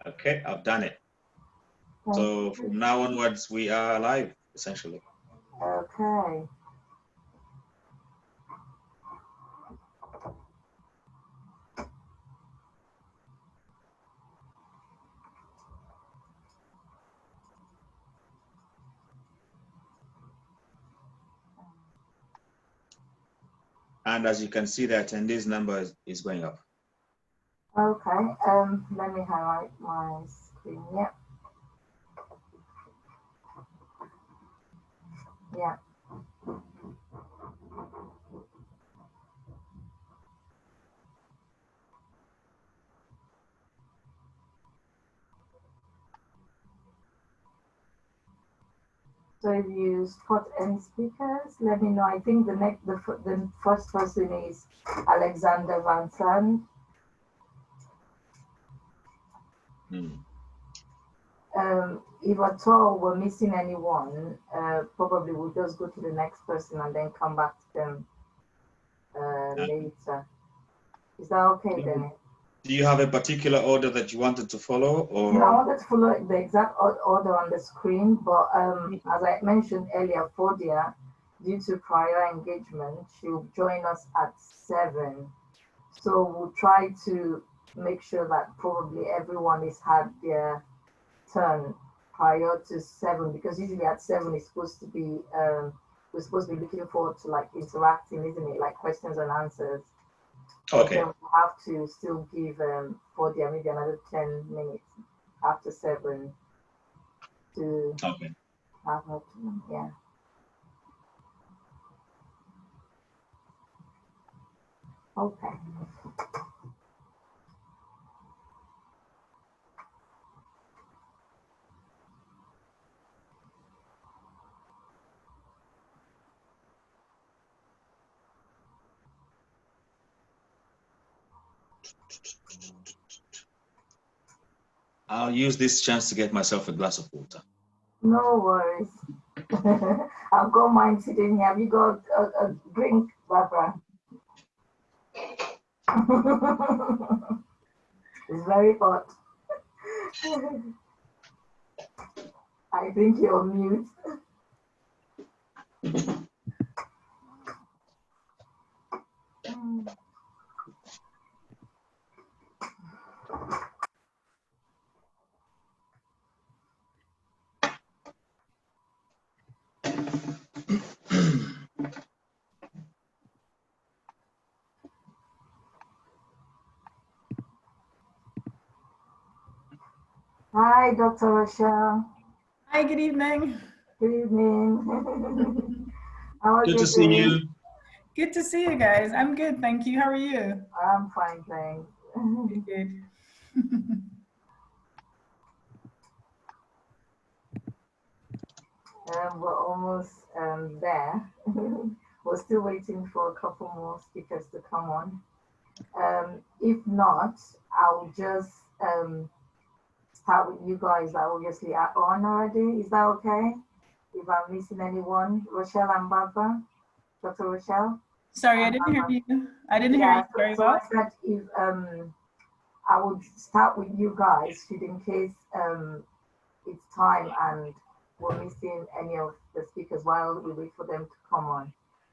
Okay, I've done it. Thank So from now onwards, we are live, essentially. Okay. And as you can see, the attendees number is going up. Okay. Let me highlight my screen. Yeah. Yeah. So if you spot any speakers, let me know. I think the first person is Alexandra Van Sant. If at all we're missing anyone, probably we'll just go to the next person and then come back to them later. Is that okay, then? Do you have a particular order that you wanted to follow, or? No, I wanted to follow the exact order on the screen, but as I mentioned earlier, Fudia, due to prior engagement, she'll join us at 7. So we'll try to make sure that probably everyone has had their turn prior to 7, because usually at 7 it's supposed to be we're supposed to be looking forward to like interacting, isn't it? Like questions and answers. Okay. Then we'll have to still give Fudia maybe another 10 minutes after 7 to have her turn. Yeah. Okay. I'll use this chance to get myself a glass of water. No worries. I've got mine sitting here. Have you got a drink, Barbara? It's very hot. I think you're on mute. Hi, Dr. Rochelle. Hi, good evening. Good evening. How are Good you to see doing? you. Good to see you guys. I'm good, thank you. How are you? I'm fine, thanks. Good. We're almost there. We're still waiting for a couple more speakers to come on. If not, I'll just start with you guys that obviously are on already. Is that okay? If I'm missing anyone, Rochelle and Barbara, Dr. Rochelle? Sorry, I didn't hear you. I didn't hear you very so well. I said if I would start with you guys, should in case it's time and we're missing any of the speakers while we wait for them to come on.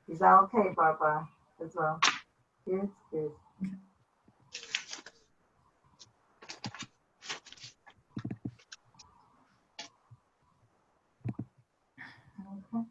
Is that okay, Barbara, as well? Good, good. Okay.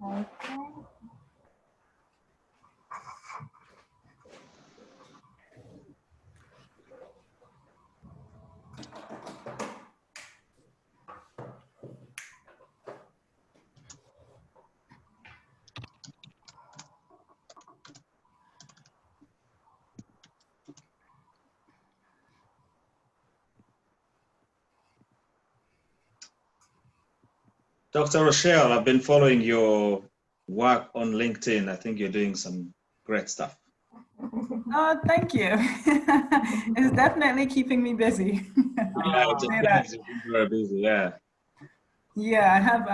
Okay. Dr. Rochelle, I've been following your work on LinkedIn. I think you're doing some great stuff. Oh, thank you. It's definitely keeping me busy. Yeah, it appears you've been very busy, yeah. Yeah, I have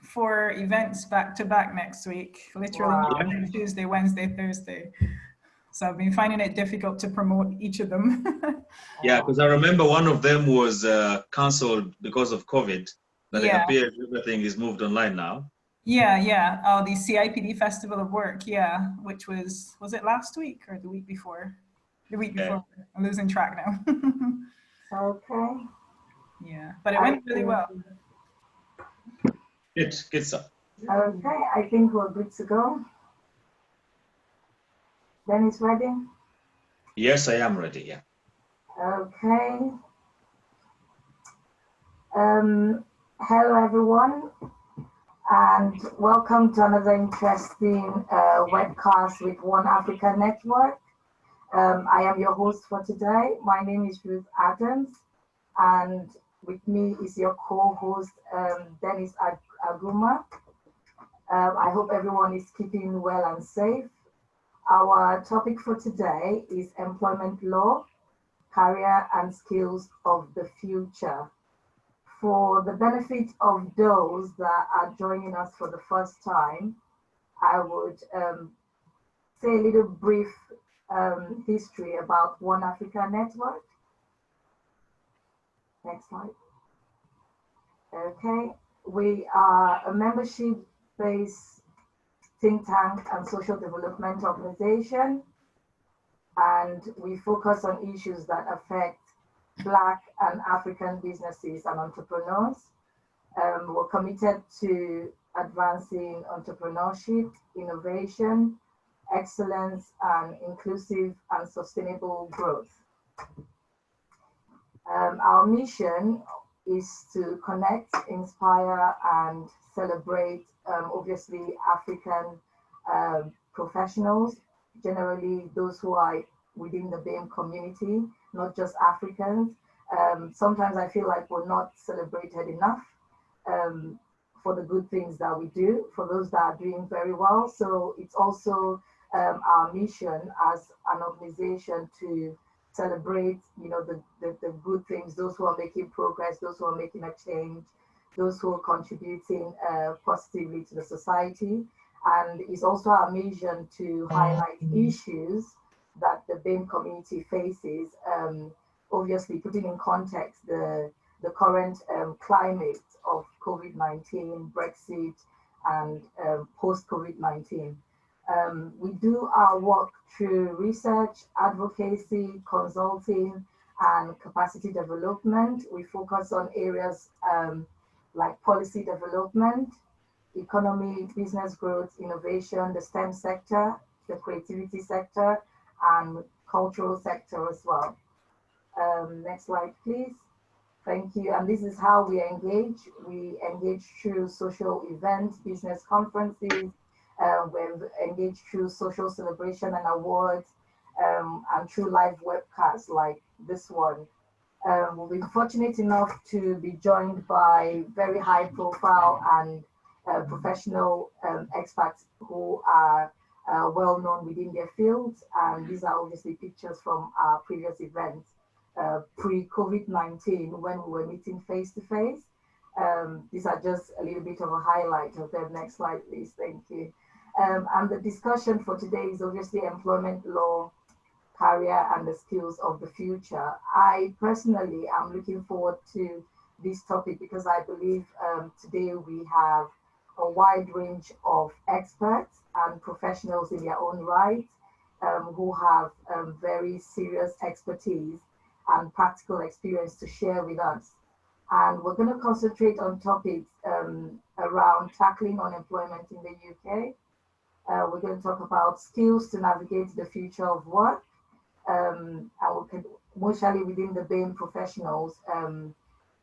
4 events back to back next week, literally Wow. Tuesday, Wednesday, Thursday. So I've been finding it difficult to promote each of them. Yeah, because I remember one of them was cancelled because of COVID, but it Yeah, appears everything is moved online now. yeah. Oh, the CIPD Festival of Work, yeah, which was it last week or the week before? The week Yeah. before. I'm losing track now. Okay. Yeah, but it went really well. Good stuff. Okay, I think we're good to go. Dennis, ready? Yes, I am ready, yeah. Okay. Hello, everyone, and welcome to another interesting webcast with One Africa Network. I am your host for today. My name is Ruth Adams, and with me is your co-host, Dennis Aguma. I hope everyone is keeping well and safe. Our topic for today is employment law, career and skills of the future. For the benefit of those that are joining us for the first time, I would say a little brief history about One Africa Network. Next slide. Okay, we are a membership-based think tank and social development organization, and we focus on issues that affect Black and African businesses and entrepreneurs. We're committed to advancing entrepreneurship, innovation, excellence, and inclusive and sustainable growth. Our mission is to connect, inspire, and celebrate, obviously, African professionals, generally those who are within the BAME community, not just Africans. Sometimes I feel like we're not celebrated enough for the good things that we do, for those that are doing very well. So it's also our mission as an organization to celebrate, the good things, those who are making progress, those who are making a change, those who are contributing positively to the society. And it's also our mission to highlight issues that the BAME community faces, obviously putting in context the current climate of COVID-19, Brexit, and post-COVID-19. We do our work through research, advocacy, consulting, and capacity development. We focus on areas like policy development, economy, business growth, innovation, the STEM sector, the creativity sector, and cultural sector as well. Next slide, please. Thank you. And this is how we engage. We engage through social events, business conferences. We've engaged through social celebration and awards, and through live webcasts like this one. We've been fortunate enough to be joined by very high profile and professional experts who are well known within their fields. And these are obviously pictures from our previous events. Pre-COVID-19 when we were meeting face to face. These are just a little bit of a highlight of them. Next slide, please. Thank you. And the discussion for today is obviously employment law, career, and the skills of the future. I personally am looking forward to this topic because I believe today we have a wide range of experts and professionals in their own right who have very serious expertise and practical experience to share with us. And we're going to concentrate on topics around tackling unemployment in the UK. We're going to talk about skills to navigate the future of work. And we can, mostly within the BAME professionals,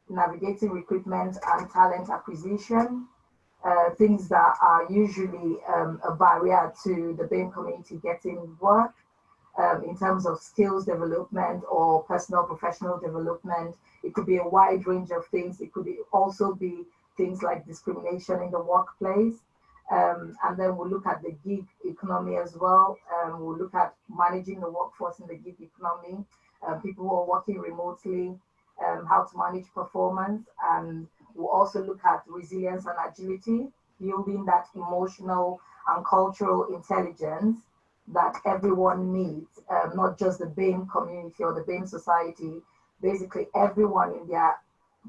navigating recruitment and talent acquisition, things that are usually a barrier to the BAME community getting work. In terms of skills development or personal professional development. It could be a wide range of things. It could also be things like discrimination in the workplace. And then we'll look at the gig economy as well. We'll look at managing the workforce in the gig economy, people who are working remotely, how to manage performance. And we'll also look at resilience and agility, building that emotional and cultural intelligence that everyone needs, not just the BAME community or the BAME society. Basically, everyone in their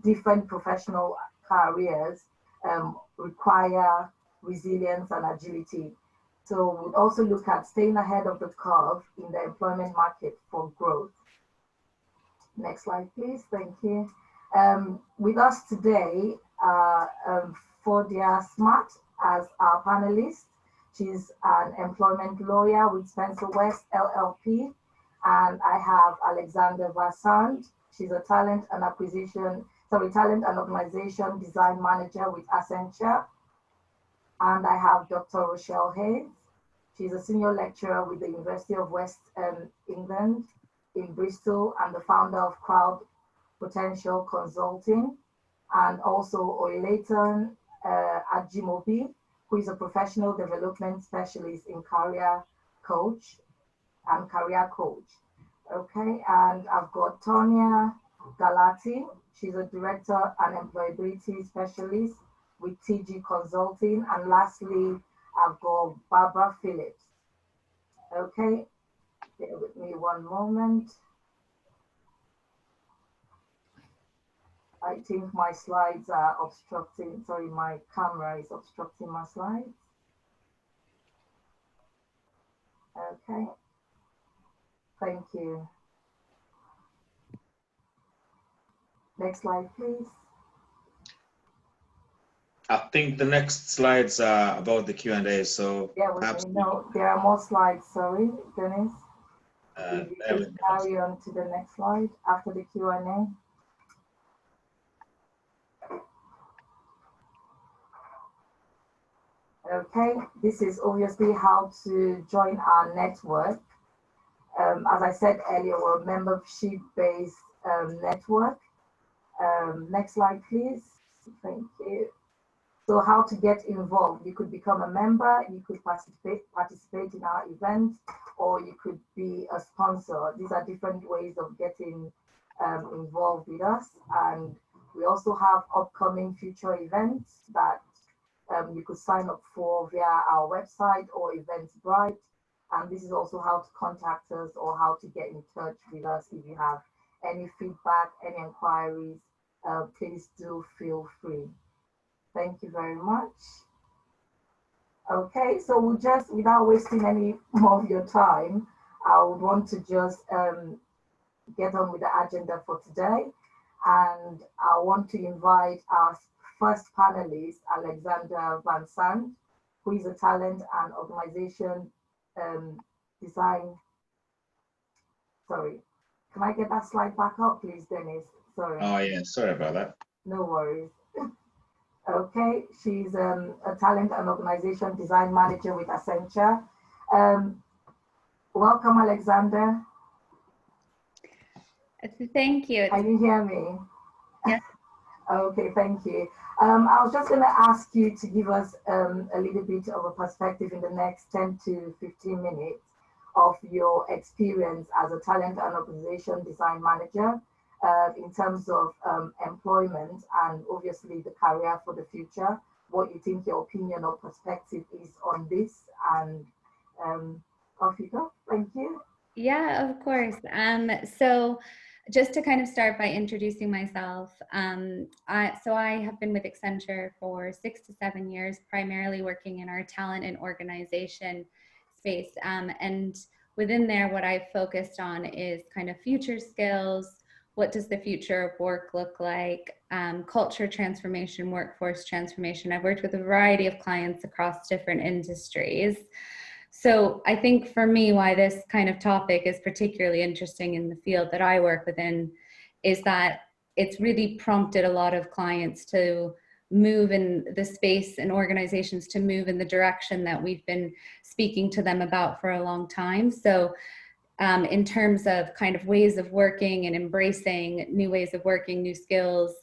different professional careers require resilience and agility. So we'd also look at staying ahead of the curve in the employment market for growth. Next slide, please. Thank you. With us today, Fudia Smartt as our panelist. She's an employment lawyer with Spencer West LLP. And I have Alexandra Sant. She's a talent and organization design manager with Accenture. And I have Dr. Rochelle Haynes. She's a senior lecturer with the University of West England in Bristol and the founder of Crowd Potential Consulting, and also Olaitan Ajimobi, who is a professional development specialist in career coach. Okay, and I've got Tonia Galati. She's a director and employability specialist with TG Consulting. And lastly, I've got Barbara Phillips. Okay, bear with me one moment. I think my slides are obstructing, sorry, my camera is obstructing my slides. Okay, thank you. Next slide, please. I think the next slides are about the Q&A, so yeah, perhaps no, there are more slides, sorry, Dennis. there we go. Carry on to the next slide after the Q&A. Okay, this is obviously how to join our network. As I said earlier, we're a membership-based network. Next slide, please. Thank you. So how to get involved? You could become a member, you could participate in our events, or you could be a sponsor. These are different ways of getting involved with us. And we also have upcoming future events that you could sign up for via our website or Eventbrite. And this is also how to contact us or how to get in touch with us. If you have any feedback, any inquiries, please do feel free. Thank you very much. Okay, so we'll just, without wasting any more of your time, I would want to just get on with the agenda for today. And I want to invite our first panelist, Alexandra Van Sant, who is a talent and organization design. Sorry, can I get that slide back up, please, Dennis? Sorry. Oh yeah, sorry about that. No worries. Okay, she's a talent and organization design manager with Accenture. Welcome, Alexandra. Thank you. Can you hear me? Yes. Okay, thank you. I was just going to ask you to give us a little bit of a perspective in the next 10 to 15 minutes of your experience as a talent and organization design manager in terms of employment and obviously the career for the future, what you think your opinion or perspective is on this, and off you go. Thank you. Yeah, of course. So just to kind of start by introducing myself, I have been with Accenture for 6 to 7 years, primarily working in our talent and organization space. And within there, what I've focused on is kind of future skills. What does the future of work look like? Culture transformation, workforce transformation. I've worked with a variety of clients across different industries. So I think for me, why this kind of topic is particularly interesting in the field that I work within is that it's really prompted a lot of clients to move in the space and organizations to move in the direction that we've been speaking to them about for a long time. So in terms of kind of ways of working and embracing new ways of working, new skills,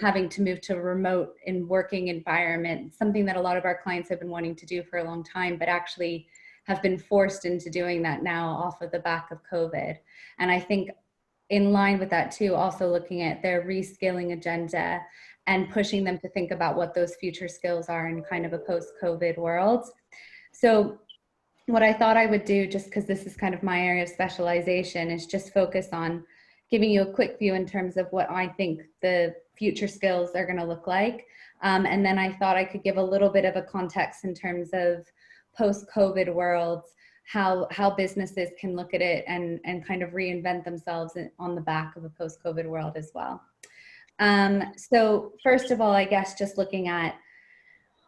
having to move to a remote and working environment, something that a lot of our clients have been wanting to do for a long time, but actually have been forced into doing that now off of the back of COVID. And I think in line with that too, also looking at their reskilling agenda and pushing them to think about what those future skills are in kind of a post-COVID world. So what I thought I would do, just because this is kind of my area of specialization, is just focus on giving you a quick view in terms of what I think the future skills are going to look like. And then I thought I could give a little bit of a context in terms of post-COVID worlds, how businesses can look at it and kind of reinvent themselves on the back of a post-COVID world as well. So first of all, I guess just looking at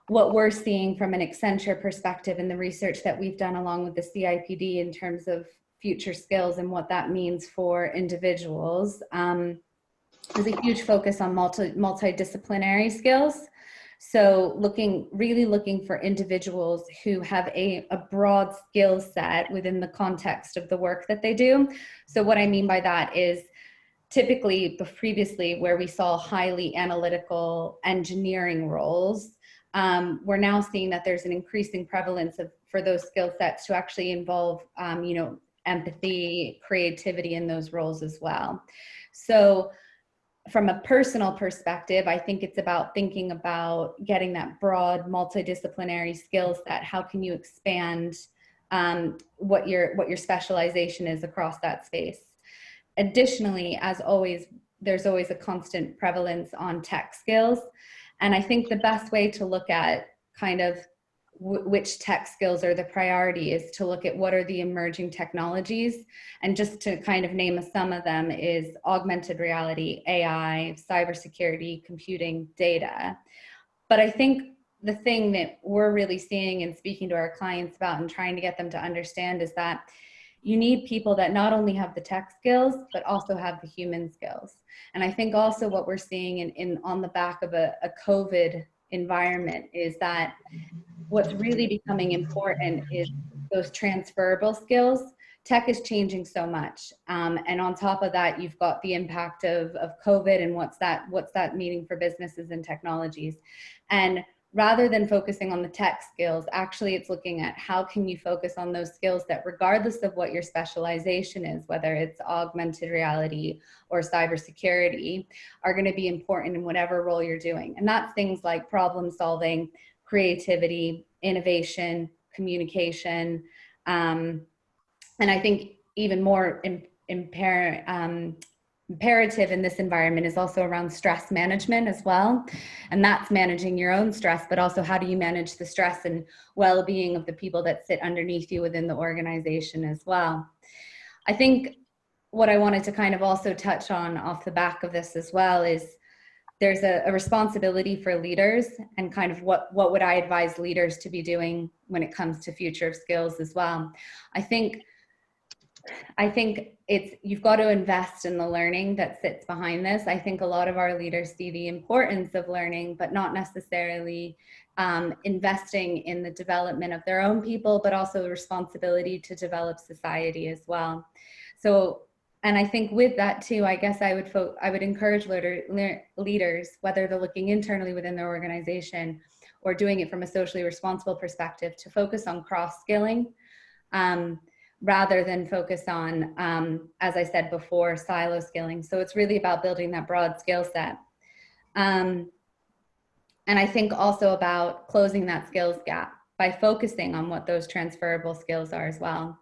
what we're seeing from an Accenture perspective and the research that we've done along with the CIPD in terms of future skills and what that means for individuals. There's a huge focus on multidisciplinary skills. So really looking for individuals who have a broad skill set within the context of the work that they do. So what I mean by that is typically previously where we saw highly analytical engineering roles, we're now seeing that there's an increasing prevalence for those skill sets to actually involve, empathy, creativity in those roles as well. So from a personal perspective, I think it's about thinking about getting that broad multidisciplinary skill set. How can you expand what your specialization is across that space? Additionally, as always, there's always a constant prevalence on tech skills. And I think the best way to look at kind of which tech skills are the priority is to look at what are the emerging technologies. And just to kind of name some of them is augmented reality, AI, cybersecurity, computing, data. But I think the thing that we're really seeing and speaking to our clients about and trying to get them to understand is that you need people that not only have the tech skills, but also have the human skills. And I think also what we're seeing on the back of a COVID environment is that what's really becoming important is those transferable skills. Tech is changing so much. And on top of that, you've got the impact of COVID and what's that meaning for businesses and technologies. And rather than focusing on the tech skills, actually it's looking at how can you focus on those skills that regardless of what your specialization is, whether it's augmented reality or cybersecurity, are going to be important in whatever role you're doing. And that's things like problem solving, creativity, innovation, communication. And I think even more imperative in this environment is also around stress management as well. And that's managing your own stress, but also how do you manage the stress and well-being of the people that sit underneath you within the organization as well. I think what I wanted to kind of also touch on off the back of this as well is there's a responsibility for leaders and kind of what would I advise leaders to be doing when it comes to future skills as well. I think you've got to invest in the learning that sits behind this. I think a lot of our leaders see the importance of learning, but not necessarily investing in the development of their own people, but also the responsibility to develop society as well. So, and I think with that too, I guess I would encourage leaders, whether they're looking internally within their organization or doing it from a socially responsible perspective, to focus on cross-skilling. Rather than focus on, as I said before, silo skilling. So it's really about building that broad skill set. And I think also about closing that skills gap by focusing on what those transferable skills are as well.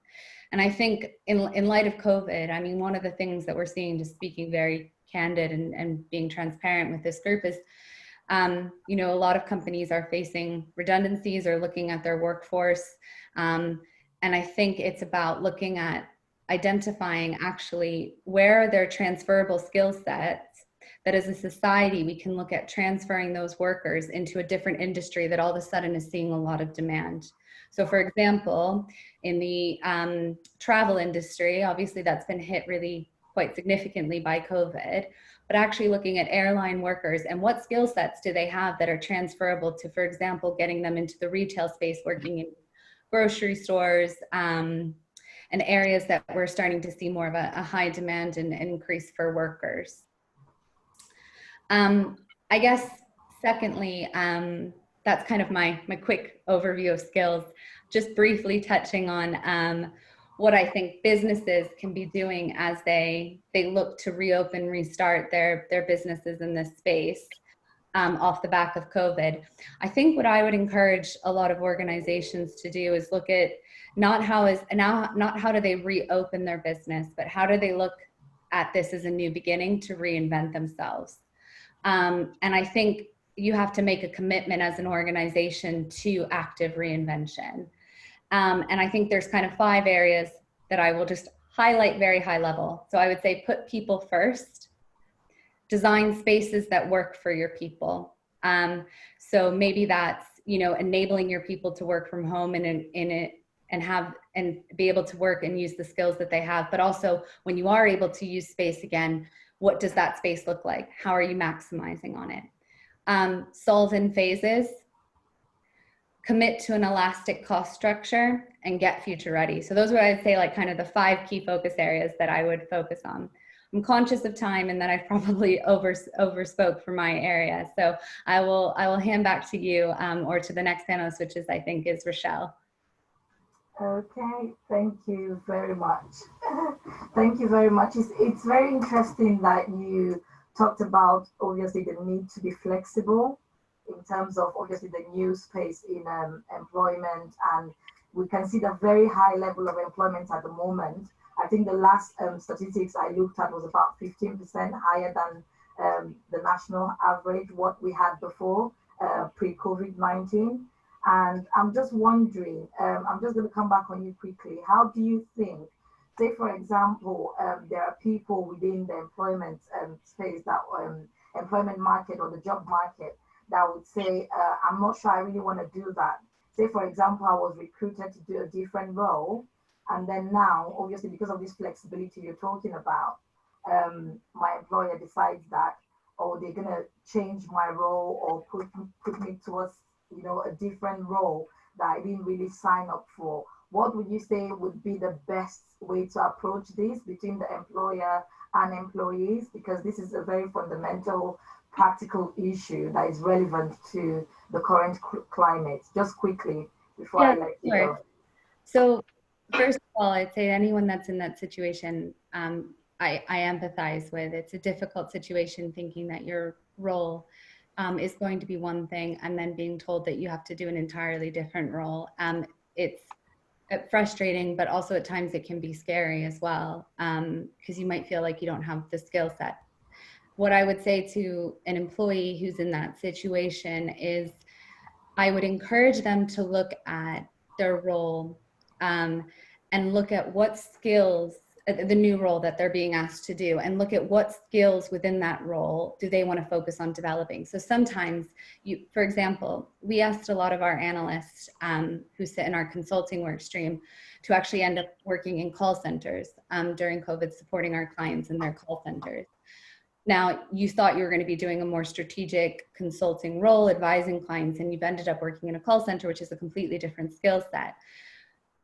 And I think in light of COVID, I mean, one of the things that we're seeing, just speaking very candid and being transparent with this group is, a lot of companies are facing redundancies or looking at their workforce. And I think it's about looking at identifying actually where are there transferable skill sets that as a society we can look at transferring those workers into a different industry that all of a sudden is seeing a lot of demand. So for example, in the travel industry, obviously that's been hit really quite significantly by COVID, but actually looking at airline workers and what skill sets do they have that are transferable to, for example, getting them into the retail space, working in grocery stores, and areas that we're starting to see more of a high demand and increase for workers. I guess, secondly, that's kind of my quick overview of skills, just briefly touching on what I think businesses can be doing as they look to reopen, restart their businesses in this space off the back of COVID. I think what I would encourage a lot of organizations to do is look at not how do they reopen their business, but how do they look at this as a new beginning to reinvent themselves. And I think you have to make a commitment as an organization to active reinvention. And I think there's kind of 5 areas that I will just highlight very high level. So I would say put people first, design spaces that work for your people. So maybe that's, enabling your people to work from home and be able to work and use the skills that they have. But also when you are able to use space again, what does that space look like? How are you maximizing on it? Solve in phases, commit to an elastic cost structure, and get future ready. So those are what I'd say, like kind of the 5 key focus areas that I would focus on. I'm conscious of time and that I've probably overspoke for my area. So I will hand back to you or to the next panelist, which is, I think, is Rochelle. Okay, thank you very much. Thank you very much. It's very interesting that you talked about, obviously, the need to be flexible in terms of, obviously, the new space in employment. And we can see the very high level of employment at the moment. I think the last statistics I looked at was about 15% higher than the national average, what we had before pre-COVID-19. And I'm just wondering, I'm just going to come back on you quickly. How do you think, say, for example, there are people within the employment space, that employment market or the job market, that would say, I'm not sure I really want to do that. Say, for example, I was recruited to do a different role. And then now, obviously, because of this flexibility you're talking about, my employer decides that, oh, they're going to change my role or put me towards, a different role that I didn't really sign up for. What would you say would be the best way to approach this between the employer and employees? Because this is a very fundamental, practical issue that is relevant to the current climate. Just quickly, before I let you go. So first of all, I'd say anyone that's in that situation, I empathize with. It's a difficult situation thinking that your role is going to be one thing and then being told that you have to do an entirely different role. It's frustrating, but also at times it can be scary as well, because you might feel like you don't have the skill set. What I would say to an employee who's in that situation is I would encourage them to look at their role and look at what skills, the new role that they're being asked to do, and look at what skills within that role do they want to focus on developing. So sometimes, for example, we asked a lot of our analysts who sit in our consulting work stream to actually end up working in call centers during COVID, supporting our clients in their call centers. Now, you thought you were going to be doing a more strategic consulting role, advising clients, and you've ended up working in a call center, which is a completely different skill set,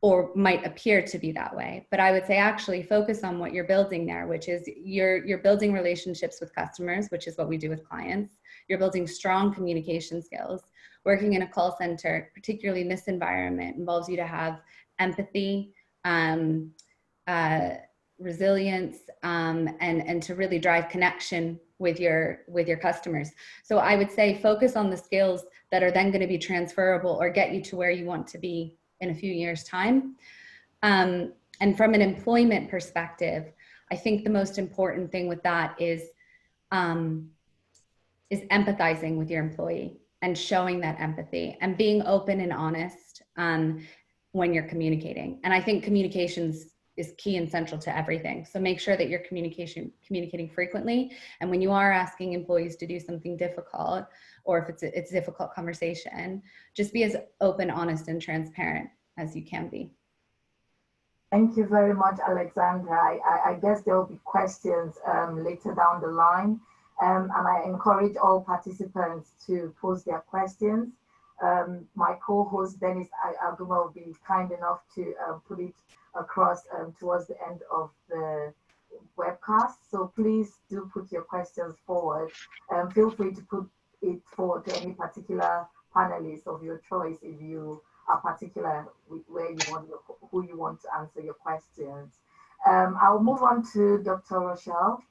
or might appear to be that way. But I would say actually focus on what you're building there, which is you're building relationships with customers, which is what we do with clients. You're building strong communication skills. Working in a call center, particularly in this environment, involves you to have empathy, resilience, and to really drive connection with your customers. So I would say focus on the skills that are then going to be transferable or get you to where you want to be in a few years' time. And from an employment perspective, I think the most important thing with that is empathizing with your employee and showing that empathy and being open and honest when you're communicating. And I think communications is key and central to everything. So make sure that you're communicating frequently. And when you are asking employees to do something difficult, or if it's a difficult conversation, just be as open, honest, and transparent as you can be. Thank you very much, Alexandra. I guess there will be questions later down the line. And I encourage all participants to post their questions. My co-host, Dennis Aguma, will be kind enough to put it across towards the end of the webcast, so please do put your questions forward. Feel free to put it forward to any particular panelist of your choice if you are particular with where you want who you want to answer your questions. I'll move on to Dr. Rochelle.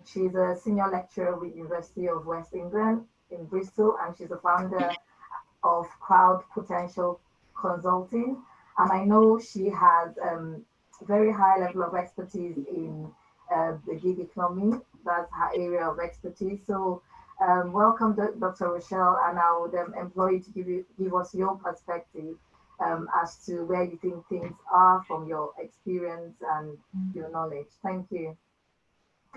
She's a senior lecturer with University of West England in Bristol, and she's the founder of Crowd Potential Consulting. And I know she has very high level of expertise in the gig economy. That's her area of expertise. So welcome, Dr. Rochelle, and I would employ you to give us your perspective as to where you think things are from your experience and your knowledge. Thank you.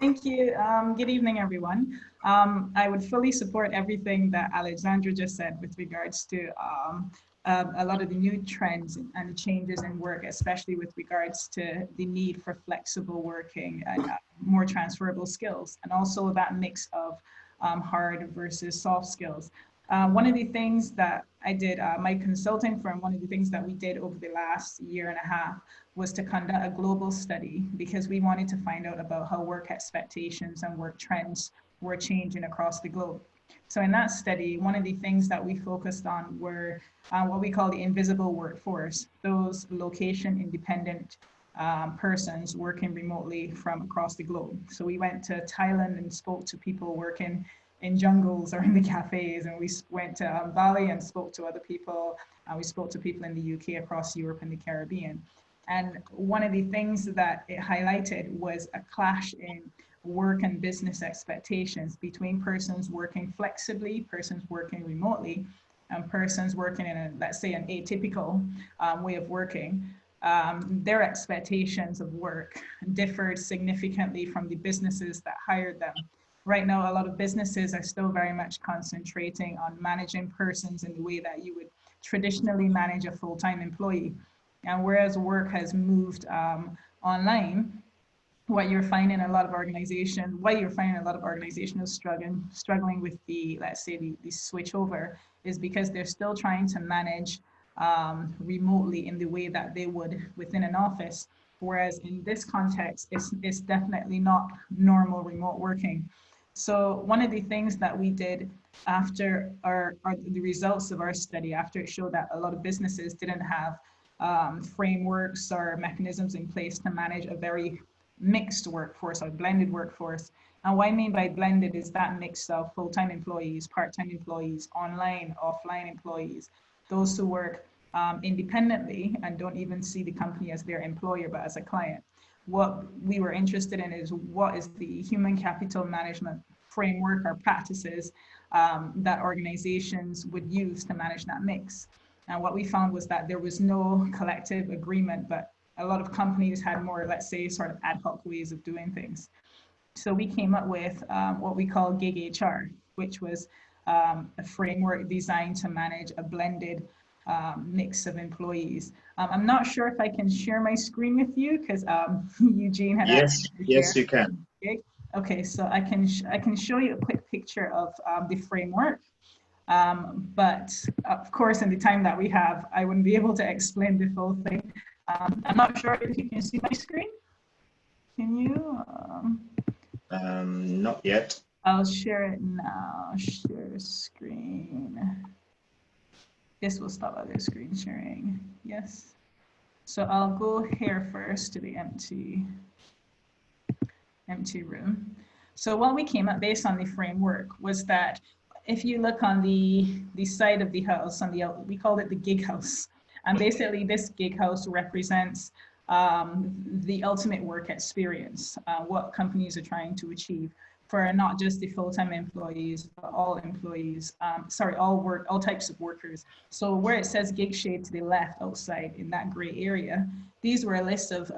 Thank you. Good evening, everyone. I would fully support everything that Alexandra just said with regards to a lot of the new trends and the changes in work, especially with regards to the need for flexible working and more transferable skills, and also that mix of hard versus soft skills. One of the things that I did, my consulting firm, one of the things that we did over the last year and a half was to conduct a global study, because we wanted to find out about how work expectations and work trends were changing across the globe. So in that study, one of the things that we focused on were what we call the invisible workforce, those location independent persons working remotely from across the globe. So we went to Thailand and spoke to people working in jungles or in the cafes, and we went to Bali and spoke to other people. We spoke to people in the UK, across Europe and the Caribbean. And one of the things that it highlighted was a clash in work and business expectations between persons working flexibly, persons working remotely, and persons working in, let's say, an atypical way of working. Their expectations of work differed significantly from the businesses that hired them. Right now, a lot of businesses are still very much concentrating on managing persons in the way that you would traditionally manage a full-time employee. And whereas work has moved online, what you're finding a lot of organizations struggling with the, let's say, the switch over, is because they're still trying to manage remotely in the way that they would within an office. Whereas in this context, it's definitely not normal remote working. So one of the things that we did after the results of our study, after it showed that a lot of businesses didn't have frameworks or mechanisms in place to manage a very mixed workforce or blended workforce. And what I mean by blended is that mix of full-time employees, part-time employees, online, offline employees, those who work independently and don't even see the company as their employer, but as a client. What we were interested in is what is the human capital management framework or practices that organizations would use to manage that mix. And what we found was that there was no collective agreement, but a lot of companies had more, let's say, sort of ad hoc ways of doing things. So we came up with what we call gig HR, which was a framework designed to manage a blended mix of employees. I'm not sure if I can share my screen with you, because Eugene had asked me to share. Yes, you can. Okay, so I can show you a quick picture of the framework. But of course, in the time that we have, I wouldn't be able to explain the full thing. I'm not sure if you can see my screen. Can you? Not yet. I'll share it now. Share screen. This will stop other screen sharing. Yes. So I'll go here first to the empty room. So what we came up based on the framework was that if you look on the side of the house, we called it the gig house. And basically this gig house represents the ultimate work experience, what companies are trying to achieve for not just the full-time employees, but all employees, all types of workers. So where it says gig shade to the left outside in that gray area, these were a list of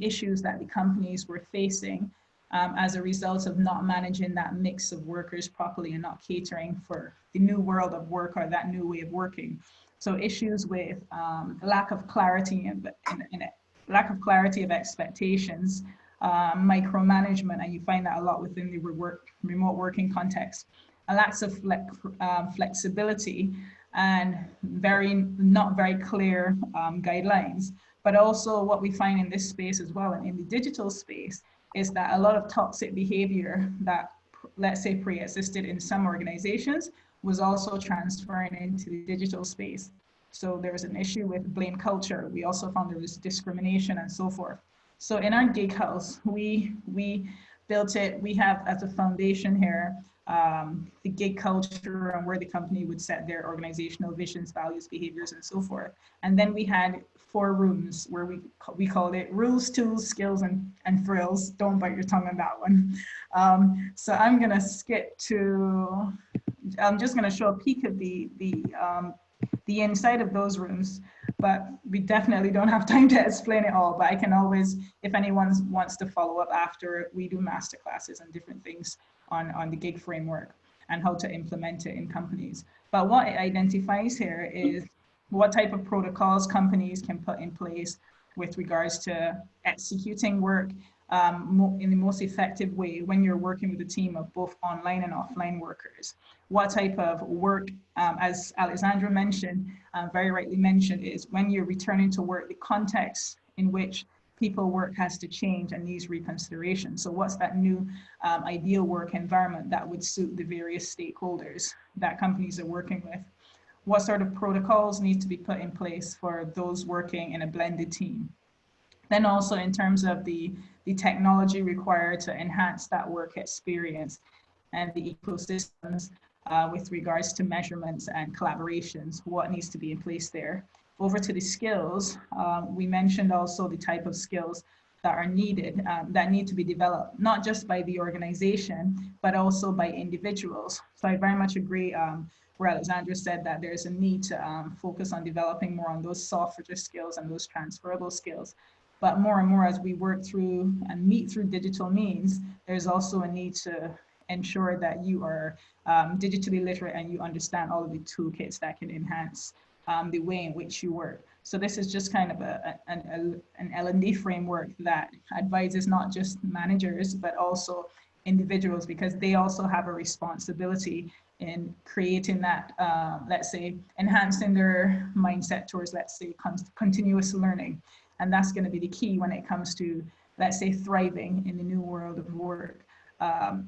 issues that the companies were facing as a result of not managing that mix of workers properly and not catering for the new world of work or that new way of working. So issues with lack of clarity and lack of clarity of expectations, micromanagement, and you find that a lot within the remote working context, a lack of flexibility and not very clear guidelines. But also what we find in this space as well, and in the digital space, is that a lot of toxic behavior that, let's say, pre-existed in some organizations was also transferring into the digital space. So there's an issue with blame culture. We also found there was discrimination and so forth. So in our gig house, we built it, we have as a foundation here, the gig culture and where the company would set their organizational visions, values, behaviors, and so forth. And then we had 4 rooms where we called it rules, tools, skills, and thrills. Don't bite your tongue on that one. So I'm gonna skip to, I'm just gonna show a peek of the inside of those rooms, but we definitely don't have time to explain it all. But I can always, if anyone wants to follow up after, we do master classes and different things on the gig framework and how to implement it in companies. But what it identifies here is what type of protocols companies can put in place with regards to executing work in the most effective way when you're working with a team of both online and offline workers. What type of work, as Alexandra mentioned, very rightly mentioned, is when you're returning to work, the context in which people work has to change and needs reconsideration. So what's that new ideal work environment that would suit the various stakeholders that companies are working with? What sort of protocols need to be put in place for those working in a blended team? Then also in terms of the technology required to enhance that work experience and the ecosystems with regards to measurements and collaborations, what needs to be in place there. Over to the skills, we mentioned also the type of skills that are needed, that need to be developed, not just by the organization, but also by individuals. So I very much agree where Alexandra said that there's a need to focus on developing more on those softer skills and those transferable skills. But more and more as we work through and meet through digital means, there's also a need to ensure that you are digitally literate and you understand all of the toolkits that can enhance the way in which you work. So this is just kind of an L&D framework that advises not just managers, but also individuals, because they also have a responsibility in creating that, let's say, enhancing their mindset towards, let's say, continuous learning. And that's going to be the key when it comes to, let's say, thriving in the new world of work.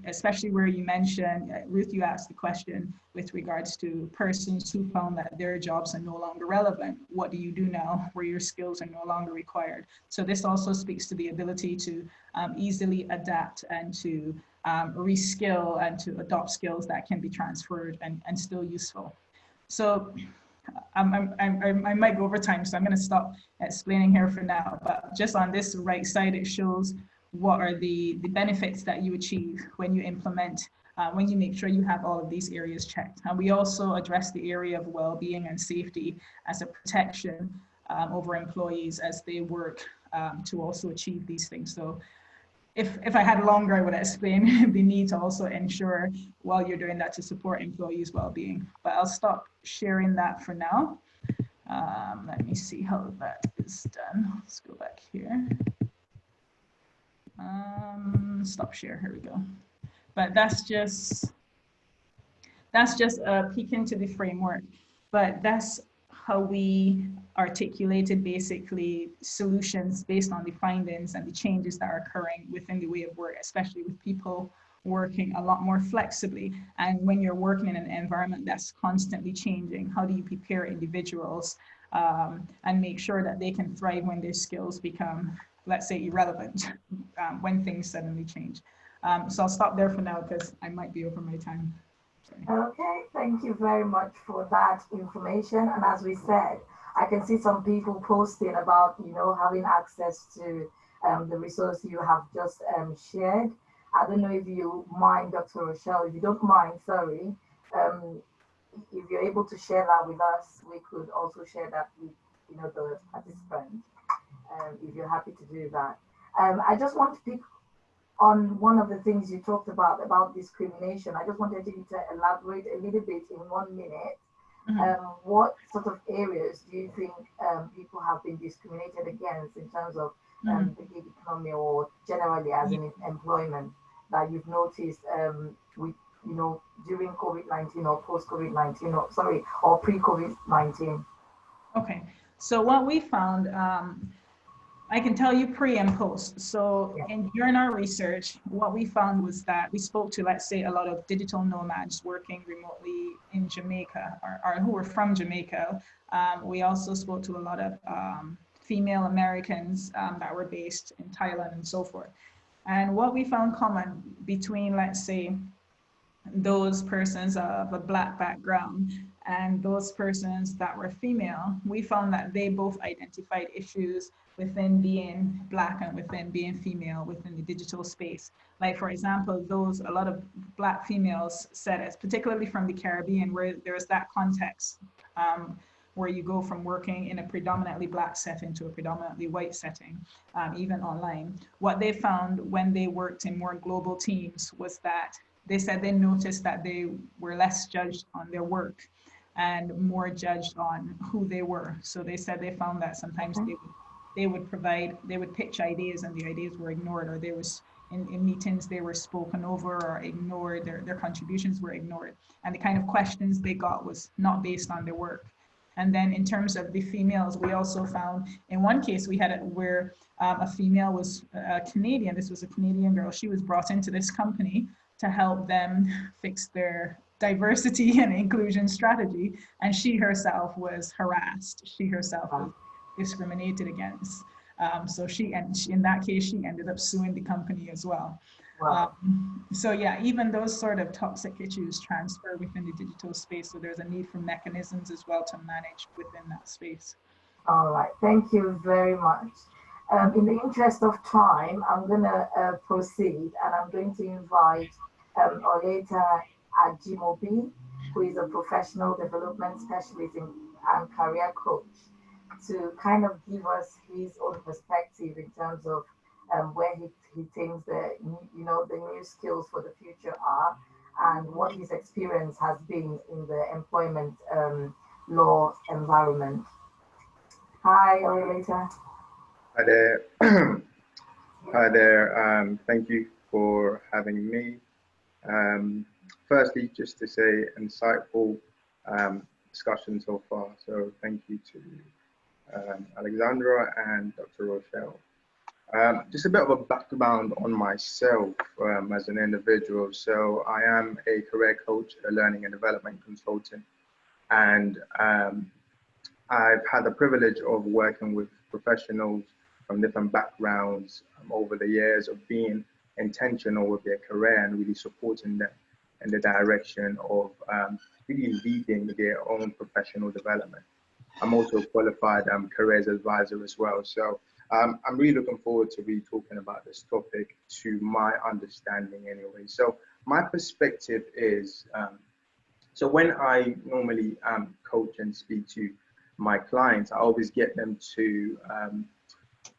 Especially where you mentioned, Ruth, you asked the question with regards to persons who found that their jobs are no longer relevant. What do you do now where your skills are no longer required? So this also speaks to the ability to easily adapt and to reskill and to adopt skills that can be transferred and still useful. So I might go over time, so I'm going to stop explaining here for now. But just on this right side, it shows what are the benefits that you achieve when you implement, when you make sure you have all of these areas checked. And we also address the area of well-being and safety as a protection over employees as they work to also achieve these things. So if I had longer, I would explain the need to also ensure while you're doing that to support employees' well-being. But I'll stop sharing that for now. Let me see how that is done. Let's go back here. Stop share, here we go. But that's just a peek into the framework, but that's how we articulated basically solutions based on the findings and the changes that are occurring within the way of work, especially with people working a lot more flexibly. And when you're working in an environment that's constantly changing, how do you prepare individuals and make sure that they can thrive when their skills become, let's say, irrelevant when things suddenly change. So I'll stop there for now because I might be over my time. Sorry. Okay, thank you very much for that information. And as we said, I can see some people posting about, having access to the resource you have just shared. I don't know if you mind, Dr. Rochelle, if you don't mind, sorry, if you're able to share that with us, we could also share that with, the participants. If you're happy to do that. I just want to pick on one of the things you talked about discrimination. I just wanted you to elaborate a little bit in 1 minute. Mm-hmm. What sort of areas do you think people have been discriminated against in terms of the gig economy or generally as in employment that you've noticed with, during COVID-19 or post-COVID-19 or pre-COVID-19? Okay, so what we found, I can tell you pre and post. So Yeah. during our research, what we found was that we spoke to, let's say, a lot of digital nomads working remotely in Jamaica or who were from Jamaica. We also spoke to a lot of female Americans that were based in Thailand and so forth. And what we found common between, let's say, those persons of a Black background and those persons that were female, we found that they both identified issues within being Black and within being female within the digital space. Like, for example, a lot of Black females said it, particularly from the Caribbean, where there's that context where you go from working in a predominantly Black setting to a predominantly white setting, even online. What they found when they worked in more global teams was that they said they noticed that they were less judged on their work and more judged on who they were. So they said they found that sometimes they would pitch ideas and the ideas were ignored, or in meetings they were spoken over or ignored, their contributions were ignored. And the kind of questions they got was not based on their work. And then in terms of the females, we also found in one case we had it where a female was a Canadian. This was a Canadian girl. She was brought into this company to help them fix their diversity and inclusion strategy. And she herself was harassed. She herself was discriminated against. So in that case, she ended up suing the company as well. Wow. So yeah, even those sort of toxic issues transfer within the digital space. So there's a need for mechanisms as well to manage within that space. All right, thank you very much. In the interest of time, I'm going to proceed and I'm going to invite Olaitan Ajimobi, who is a professional development specialist and career coach, to kind of give us his own perspective in terms of where he thinks the new skills for the future are and what his experience has been in the employment law environment. Hi, Olaitan. Hi there. Hi there. Thank you for having me. Firstly, just to say, insightful discussion so far. So thank you to Alexandra and Dr. Rochelle. Just a bit of a background on myself as an individual. So I am a career coach, a learning and development consultant, and I've had the privilege of working with professionals from different backgrounds over the years of being intentional with their career and really supporting them in the direction of really leading their own professional development. I'm also a qualified careers advisor as well. So I'm really looking forward to really talking about this topic to my understanding anyway. So my perspective is, so when I normally coach and speak to my clients, I always get them to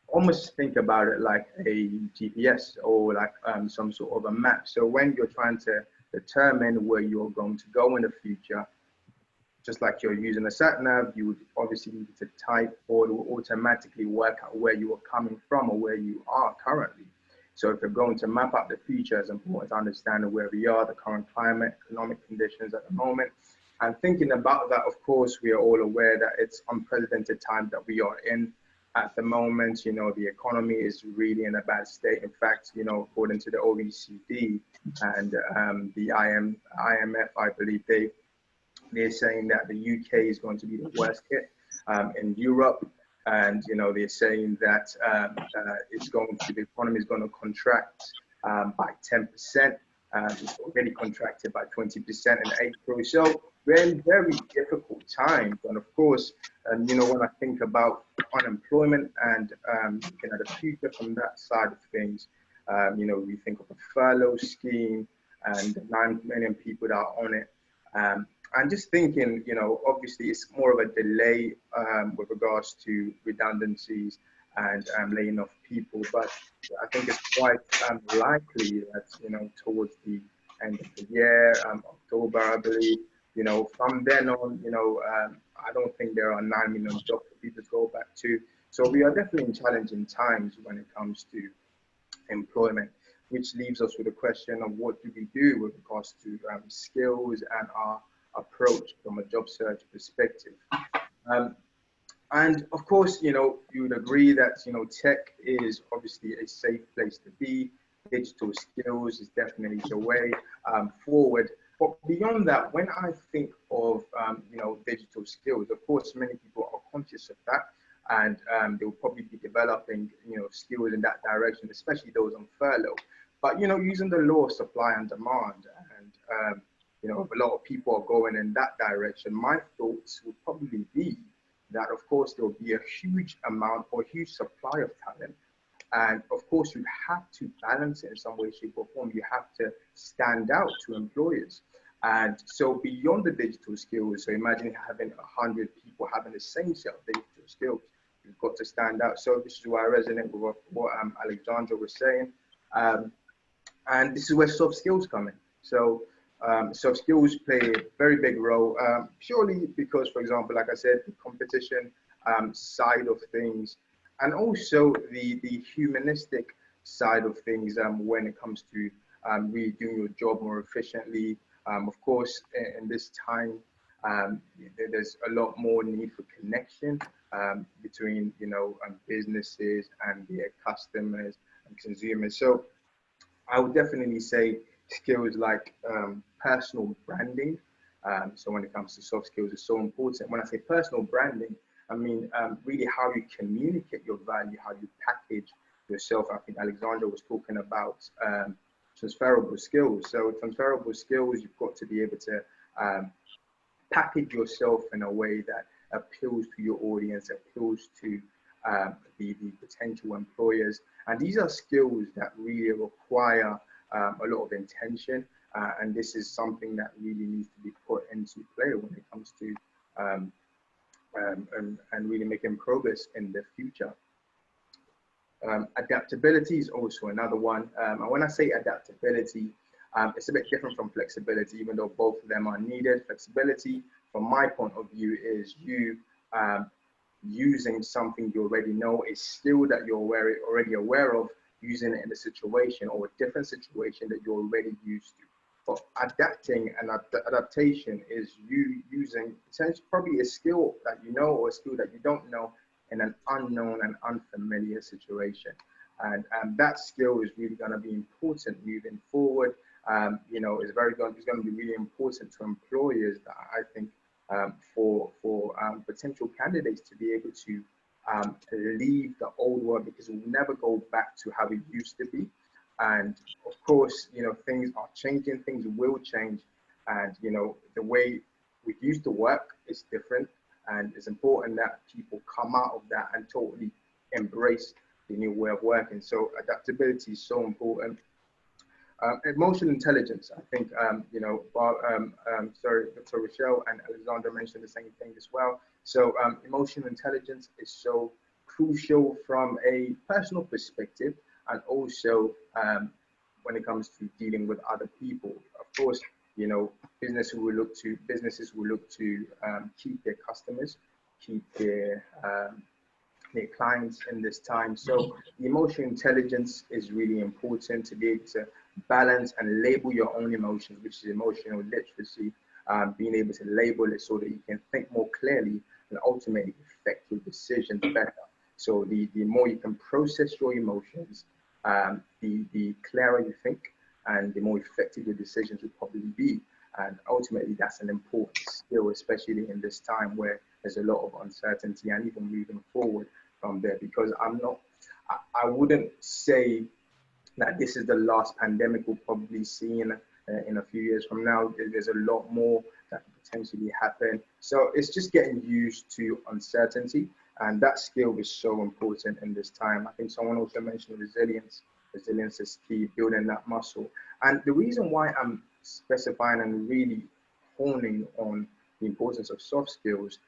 almost think about it like a GPS or like some sort of a map. So when you're trying to determine where you're going to go in the future, just like you're using a sat nav, you would obviously need to type, or it will automatically work out where you are coming from or where you are currently. So if you're going to map out the future, it's important to understand where we are, the current climate, economic conditions at the moment. And thinking about that, of course, we are all aware that it's unprecedented times that we are in at the moment. You know, the economy is really in a bad state. In fact, you know, according to the OECD and the IMF, I believe they're saying that the UK is going to be the worst hit in Europe. And, you know, they're saying that the economy is going to contract by 10%. It's already contracted by 20% in April. So we're in very difficult times. And of course, you know, when I think about unemployment and looking at the future from that side of things, you know, we think of a furlough scheme and the 9 million people that are on it. I'm just thinking, you know, obviously it's more of a delay with regards to redundancies and laying off people, but I think it's quite likely that, you know, towards the end of the year, October, I believe, you know, from then on, you know, I don't think there are 9 million jobs for people to go back to. So we are definitely in challenging times when it comes to employment, which leaves us with a question of what do we do with regards to skills and our approach from a job search perspective. And of course, you know, you would agree that, you know, tech is obviously a safe place to be. Digital skills is definitely the way forward. But beyond that, when I think of, you know, digital skills, of course, many people are conscious of that, and they'll probably be developing, you know, skills in that direction, especially those on furlough. But, you know, using the law of supply and demand, and, you know, if a lot of people are going in that direction, my thoughts would probably be that, of course, there will be a huge amount or huge supply of talent. And of course, you have to balance it in some way, shape, or form. You have to stand out to employers. And so beyond the digital skills, so imagine having 100 people having the same set of digital skills. You've got to stand out. So this is why I resonate with what Alexandra was saying. And this is where soft skills come in. So soft skills play a very big role, purely because, for example, like I said, the competition side of things, and also the humanistic side of things when it comes to really doing your job more efficiently. Of course, in this time, there's a lot more need for connection between, you know, businesses and their customers and consumers. So I would definitely say skills like personal branding. So when it comes to soft skills, it's so important. When I say personal branding, I mean really how you communicate your value, how you package yourself. I think Alexandra was talking about transferable skills. So transferable skills, you've got to be able to package yourself in a way that appeals to your audience, appeals to the potential employers. And these are skills that really require a lot of intention. And this is something that really needs to be put into play when it comes to and really making progress in the future. Adaptability is also another one. And when I say adaptability, it's a bit different from flexibility, even though both of them are needed. Flexibility, from my point of view, is you using something you already know, a skill that you're already aware of, using it in a situation or a different situation that you're already used to. But adapting and adaptation is you using essentially probably a skill that you know or a skill that you don't know in an unknown and unfamiliar situation. And that skill is really going to be important moving forward. You know, it's going to be really important to employers, that I think, for potential candidates to be able to leave the old world, because we'll never go back to how it used to be. And of course, you know, things are changing, things will change. And, you know, the way we used to work is different. And it's important that people come out of that and totally embrace the new way of working. So adaptability is so important. Emotional intelligence, I think, you know, sorry, Dr. Rochelle and Alexandra mentioned the same thing as well. So emotional intelligence is so crucial from a personal perspective, and also when it comes to dealing with other people. Of course, you know, businesses will look to keep their customers, keep their clients in this time. So the emotional intelligence is really important, to be able to balance and label your own emotions, which is emotional literacy, being able to label it so that you can think more clearly and ultimately affect your decisions better. So the more you can process your emotions, the clearer you think, and the more effective your decisions will probably be. And ultimately, that's an important skill, especially in this time where there's a lot of uncertainty, and even moving forward from there. Because I wouldn't say that this is the last pandemic we'll probably see in a few years from now. There's a lot more that could potentially happen. So it's just getting used to uncertainty, and that skill is so important in this time. I think someone also mentioned resilience. Resilience is key, building that muscle. And the reason why I'm specifying and really honing on the importance of soft skills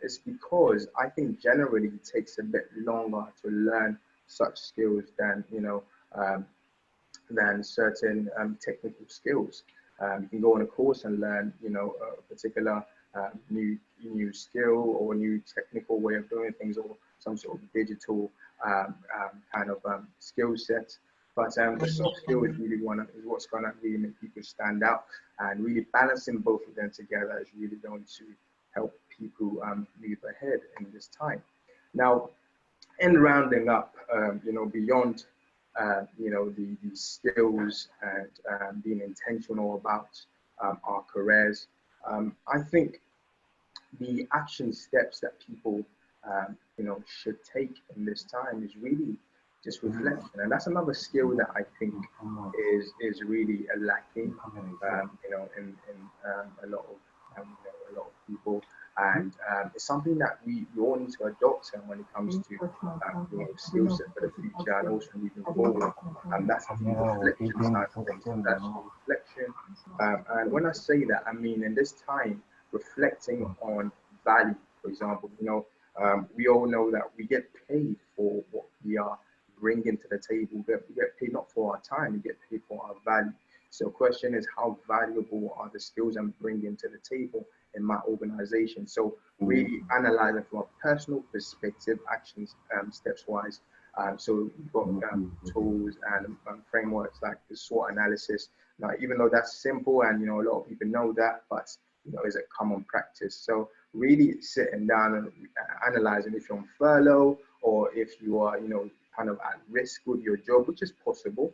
is because I think generally it takes a bit longer to learn such skills than, you know, than certain technical skills. You can go on a course and learn, you know, a particular new skill or new technical way of doing things, or some sort of digital kind of skill set. But the soft skill is really is what's going to really make people stand out, and really balancing both of them together is really going to help people move ahead in this time. Now, in rounding up, beyond the skills and being intentional about our careers, I think the action steps that people should take in this time is really just reflection, and that's another skill that I think is really lacking, in a lot of people, and it's something that we all need to adopt. And when it comes to skill set for the future and also moving forward, that's the reflection side of things, personal reflection. And when I say that, I mean in this time, reflecting on value. For example, we all know that we get paid for what we are bringing to the table. We get paid not for our time, we get paid for our value. So the question is, how valuable are the skills I'm bringing to the table in my organization? So really analyzing from a personal perspective, actions, steps wise. So we've got tools and frameworks like the SWOT analysis. Now, even though that's simple and a lot of people know that, but is a common practice. So really sitting down and analyzing if you're on furlough or if you are, kind of at risk with your job, which is possible.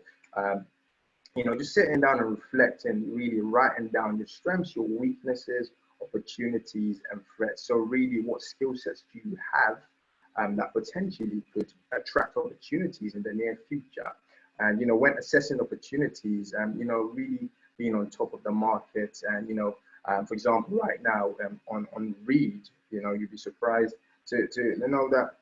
Just sitting down and reflecting, really writing down your strengths, your weaknesses, opportunities, and threats. So really, what skill sets do you have that potentially could attract opportunities in the near future? And when assessing opportunities, really being on top of the market, and for example, right now on Reed, you'd be surprised to know that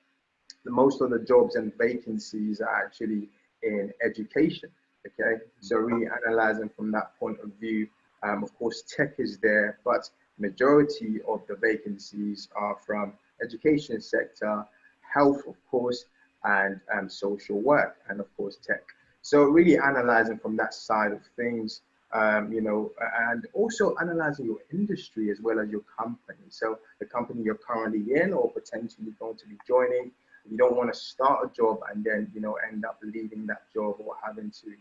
most of the jobs and vacancies are actually in education. Okay, so really analyzing from that point of view. Of course, tech is there, but majority of the vacancies are from education sector, health, of course, and social work, and of course, tech. So really analyzing from that side of things, and also analyzing your industry as well as your company. So the company you're currently in or potentially going to be joining, you don't want to start a job and then, end up leaving that job or having to,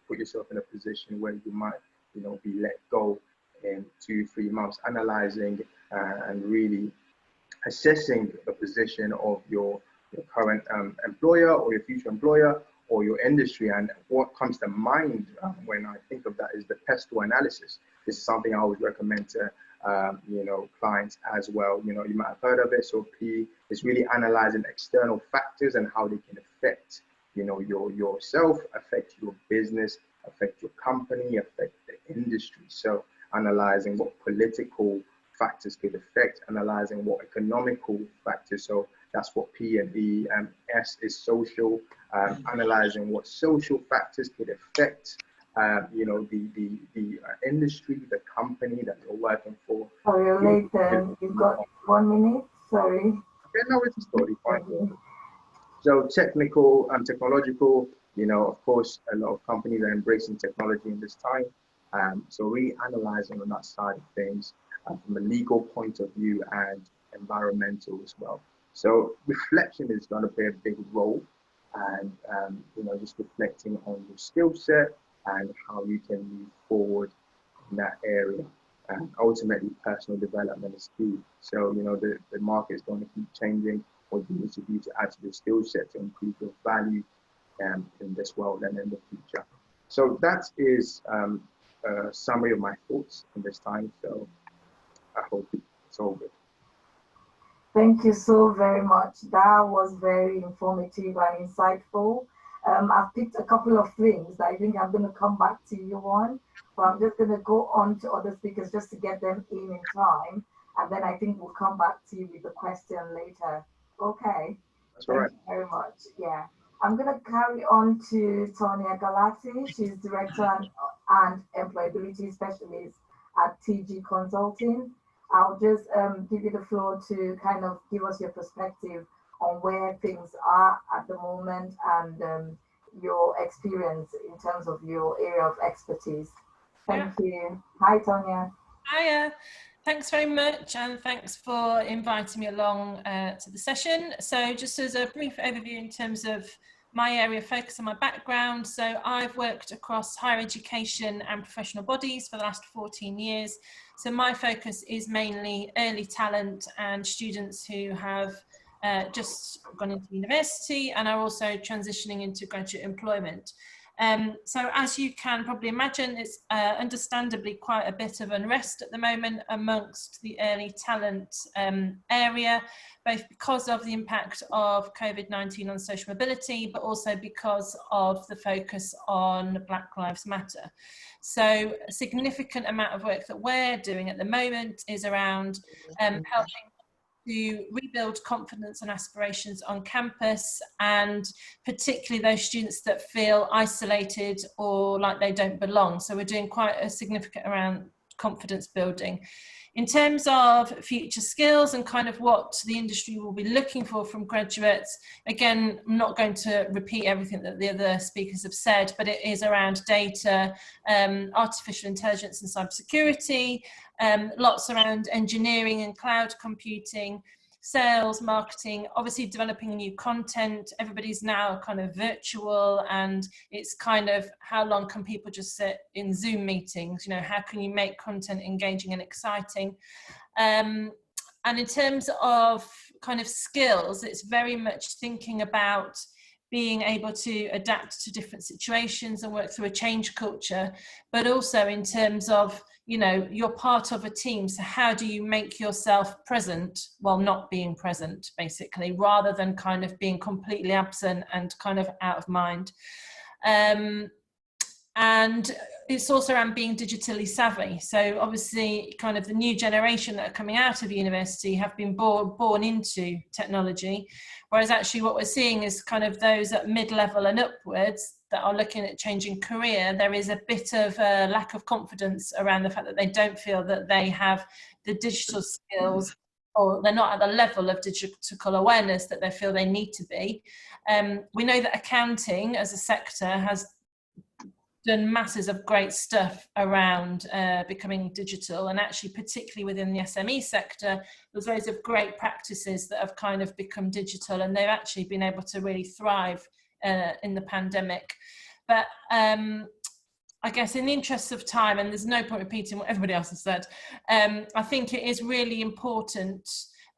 put yourself in a position where you might, be let go in 2-3 months. Analyzing and really assessing the position of your current employer or your future employer or your industry. And what comes to mind when I think of that is the pestle analysis. This is something I always recommend to clients as well. You might have heard of it. So P is really analyzing external factors and how they can affect yourself, affect your business, affect your company, affect the industry. So analyzing what political factors could affect, analyzing what economical factors. So that's what P and E, and S is social, analyzing what social factors could affect the industry, the company that you're working for. Sorry, Olaitan, you've got 1 minute. Sorry. Okay, no, it's totally fine. So technical and technological, of course, a lot of companies are embracing technology in this time. So really analyzing on that side of things from a legal point of view and environmental as well. So reflection is going to play a big role, and just reflecting on your skill set and how you can move forward in that area. And ultimately, personal development is key. So, the market is going to keep changing. What you need to do to add to your skill set to improve your value in this world and in the future. So that is a summary of my thoughts in this time. So I hope it's all good. Thank you so very much. That was very informative and insightful. I've picked a couple of things that I think I'm going to come back to you on, but I'm just going to go on to other speakers just to get them in time. And then I think we'll come back to you with the question later. Okay. That's all right. Thank you very much. Yeah. I'm going to carry on to Tonia Galati. She's Director and Employability Specialist at TG Consulting. I'll just give you the floor to kind of give us your perspective on where things are at the moment and your experience in terms of your area of expertise. Thank you. Hi, Tonia. Hiya. Thanks very much, and thanks for inviting me along to the session. So just as a brief overview in terms of my area of focus and my background. So I've worked across higher education and professional bodies for the last 14 years. So my focus is mainly early talent and students who have just gone into university and are also transitioning into graduate employment. So as you can probably imagine, it's understandably quite a bit of unrest at the moment amongst the early talent area, both because of the impact of COVID-19 on social mobility, but also because of the focus on Black Lives Matter. So a significant amount of work that we're doing at the moment is around helping to rebuild confidence and aspirations on campus, and particularly those students that feel isolated or like they don't belong. So we're doing quite a significant around confidence building. In terms of future skills and kind of what the industry will be looking for from graduates, again, I'm not going to repeat everything that the other speakers have said, but it is around data, artificial intelligence and cybersecurity, lots around engineering and cloud computing, sales, marketing, obviously developing new content. Everybody's now kind of virtual, and it's kind of how long can people just sit in Zoom meetings? You know, how can you make content engaging and exciting? And in terms of kind of skills, it's very much thinking about being able to adapt to different situations and work through a change culture, but also in terms of, you know, you're part of a team, so how do you make yourself present while not being present, basically, rather than kind of being completely absent and kind of out of mind. And it's also around being digitally savvy. So obviously kind of the new generation that are coming out of university have been born into technology, whereas actually what we're seeing is kind of those at mid-level and upwards that are looking at changing career, there is a bit of a lack of confidence around the fact that they don't feel that they have the digital skills, or they're not at the level of digital awareness that they feel they need to be. We know that accounting as a sector has done masses of great stuff around becoming digital, and actually particularly within the SME sector there's loads of great practices that have kind of become digital, and they've actually been able to really thrive in the pandemic. But I guess in the interest of time, and there's no point repeating what everybody else has said, I think it is really important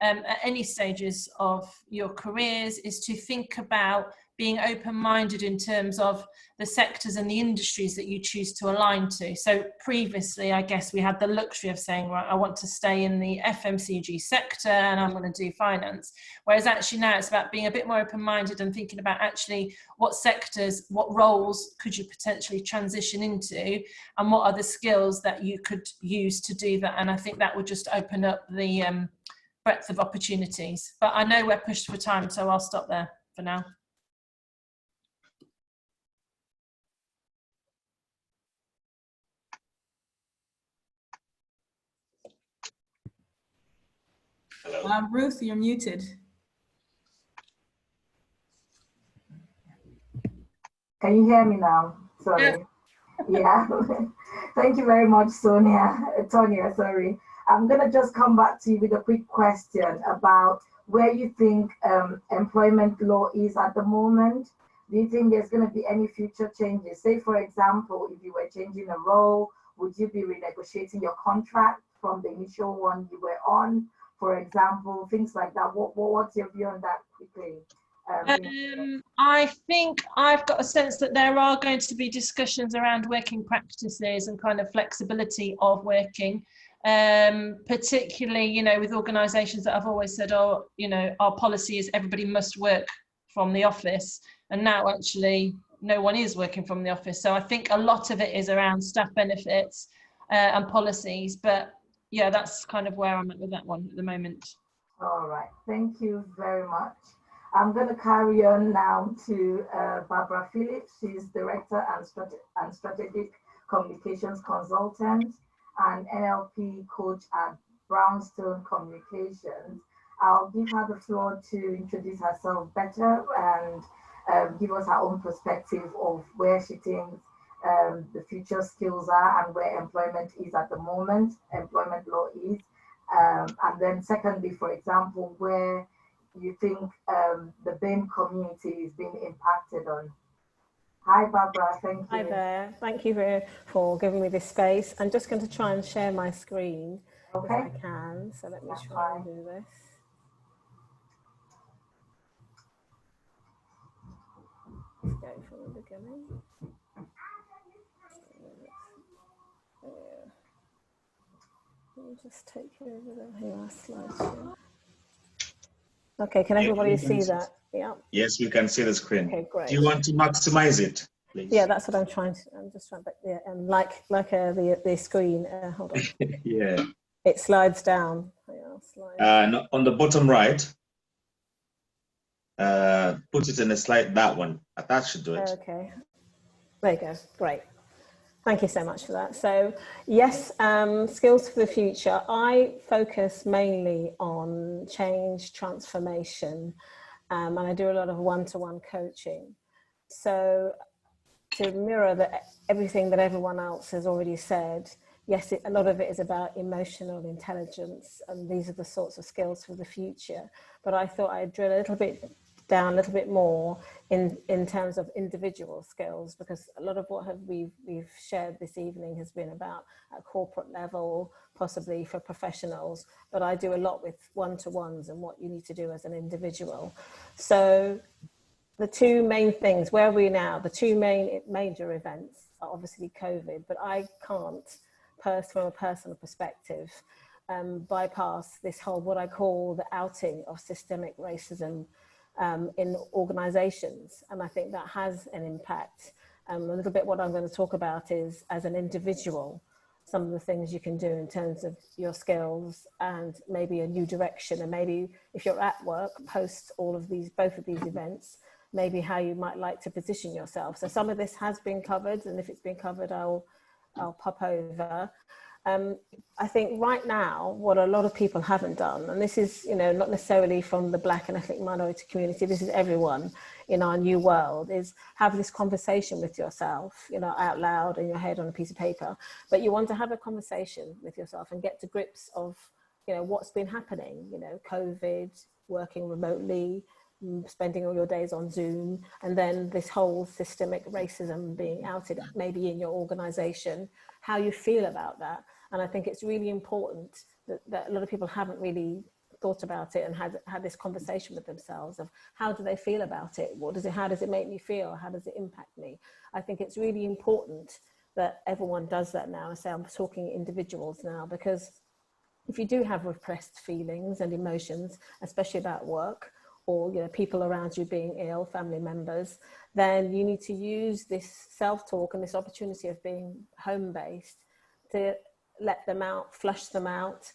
at any stages of your careers is to think about being open-minded in terms of the sectors and the industries that you choose to align to. So previously, I guess we had the luxury of saying, right, I want to stay in the FMCG sector and I'm going to do finance. Whereas actually now it's about being a bit more open-minded and thinking about actually what sectors, what roles could you potentially transition into, and what are the skills that you could use to do that. And I think that would just open up the breadth of opportunities. But I know we're pushed for time, so I'll stop there for now. Ruth, you're muted. Can you hear me now? Sorry. Yeah. Thank you very much, Tonia, sorry. I'm going to just come back to you with a quick question about where you think employment law is at the moment. Do you think there's going to be any future changes? Say, for example, if you were changing a role, would you be renegotiating your contract from the initial one you were on? For example, things like that. What's your view on that quickly? I think I've got a sense that there are going to be discussions around working practices and kind of flexibility of working, particularly, you know, with organisations that have always said, oh, you know, our policy is everybody must work from the office, and now actually no one is working from the office. So I think a lot of it is around staff benefits and policies, but yeah, that's kind of where I'm at with that one at the moment. All right, thank you very much. I'm going to carry on now to Barbara Phillips. She's Director and Strategic Communications Consultant and NLP Coach at Brownstone Communications. I'll give her the floor to introduce herself better and give us her own perspective of where she thinks the future skills are and where employment is at the moment, employment law is. And then secondly, for example, where you think the BIM community is being impacted on. Hi, Barbara. Thank you. Hi there. Thank you for giving me this space. I'm just going to try and share my screen if I can. So let me try and do this. Let's go from the beginning. Let me just take you over the slideshow. Okay, can everybody see that? Yeah. Yes, we can see the screen. Okay, great. Do you want to maximize it, please? Yeah, that's what I'm trying to. I'm just trying, but yeah, and like the screen. Hold on. Yeah. It slides down. Yeah, no, on the bottom right. Put it in the slide. That one. That should do it. Okay. There you go. Great. Thank you so much for that. So yes, skills for the future. I focus mainly on change, transformation, and I do a lot of one-to-one coaching. So to mirror everything that everyone else has already said, yes, a lot of it is about emotional intelligence, and these are the sorts of skills for the future. But I thought I'd drill a little bit down a little bit more in terms of individual skills, because a lot of what we've shared this evening has been about at corporate level, possibly for professionals, but I do a lot with one-to-ones and what you need to do as an individual. So the two main things, where are we now? The two major events are obviously COVID, but I can't, from a personal perspective, bypass this whole, what I call the outing of systemic racism in organizations. And I think that has an impact. A little bit what I'm going to talk about is, as an individual, some of the things you can do in terms of your skills and maybe a new direction. And maybe if you're at work, post both of these events, maybe how you might like to position yourself. So some of this has been covered, and if it's been covered, I'll pop over. I think right now, what a lot of people haven't done, and this is, not necessarily from the Black and ethnic minority community, this is everyone in our new world, is have this conversation with yourself, out loud in your head on a piece of paper. But you want to have a conversation with yourself and get to grips of, what's been happening, COVID, working remotely, spending all your days on Zoom, and then this whole systemic racism being outed maybe in your organization, how you feel about that. And I think it's really important that a lot of people haven't really thought about it and had this conversation with themselves of how do they feel about it? How does it make me feel? How does it impact me? I think it's really important that everyone does that now. I say I'm talking individuals now, because if you do have repressed feelings and emotions, especially about work, or people around you being ill, family members, then you need to use this self-talk and this opportunity of being home-based to let them out, flush them out,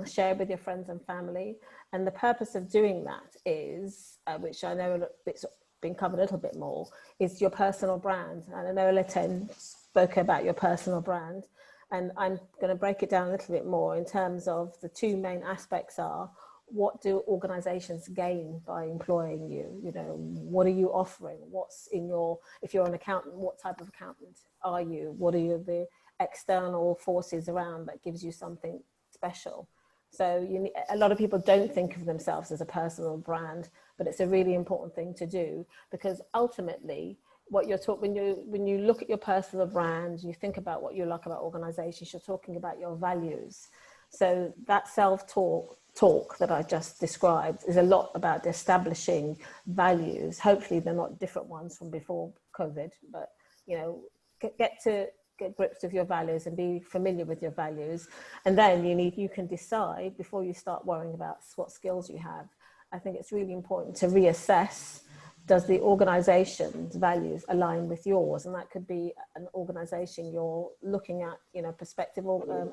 share with your friends and family. And the purpose of doing that is, which I know it's been covered a little bit more, is your personal brand. And I know Olaitan spoke about your personal brand, and I'm going to break it down a little bit more in terms of the two main aspects are, what do organizations gain by employing you? What are you offering? What's in if you're an accountant, what type of accountant are you? What are the external forces around that gives you something special? So a lot of people don't think of themselves as a personal brand, but it's a really important thing to do, because ultimately what you're talking, when you look at your personal brand, you think about what you like about organizations, you're talking about your values. So that self-talk that I just described is a lot about establishing values. Hopefully they're not different ones from before COVID, but get grips with your values and be familiar with your values. And then you can decide before you start worrying about what skills you have. I think it's really important to reassess, does the organization's values align with yours? And that could be an organization you're looking at, prospective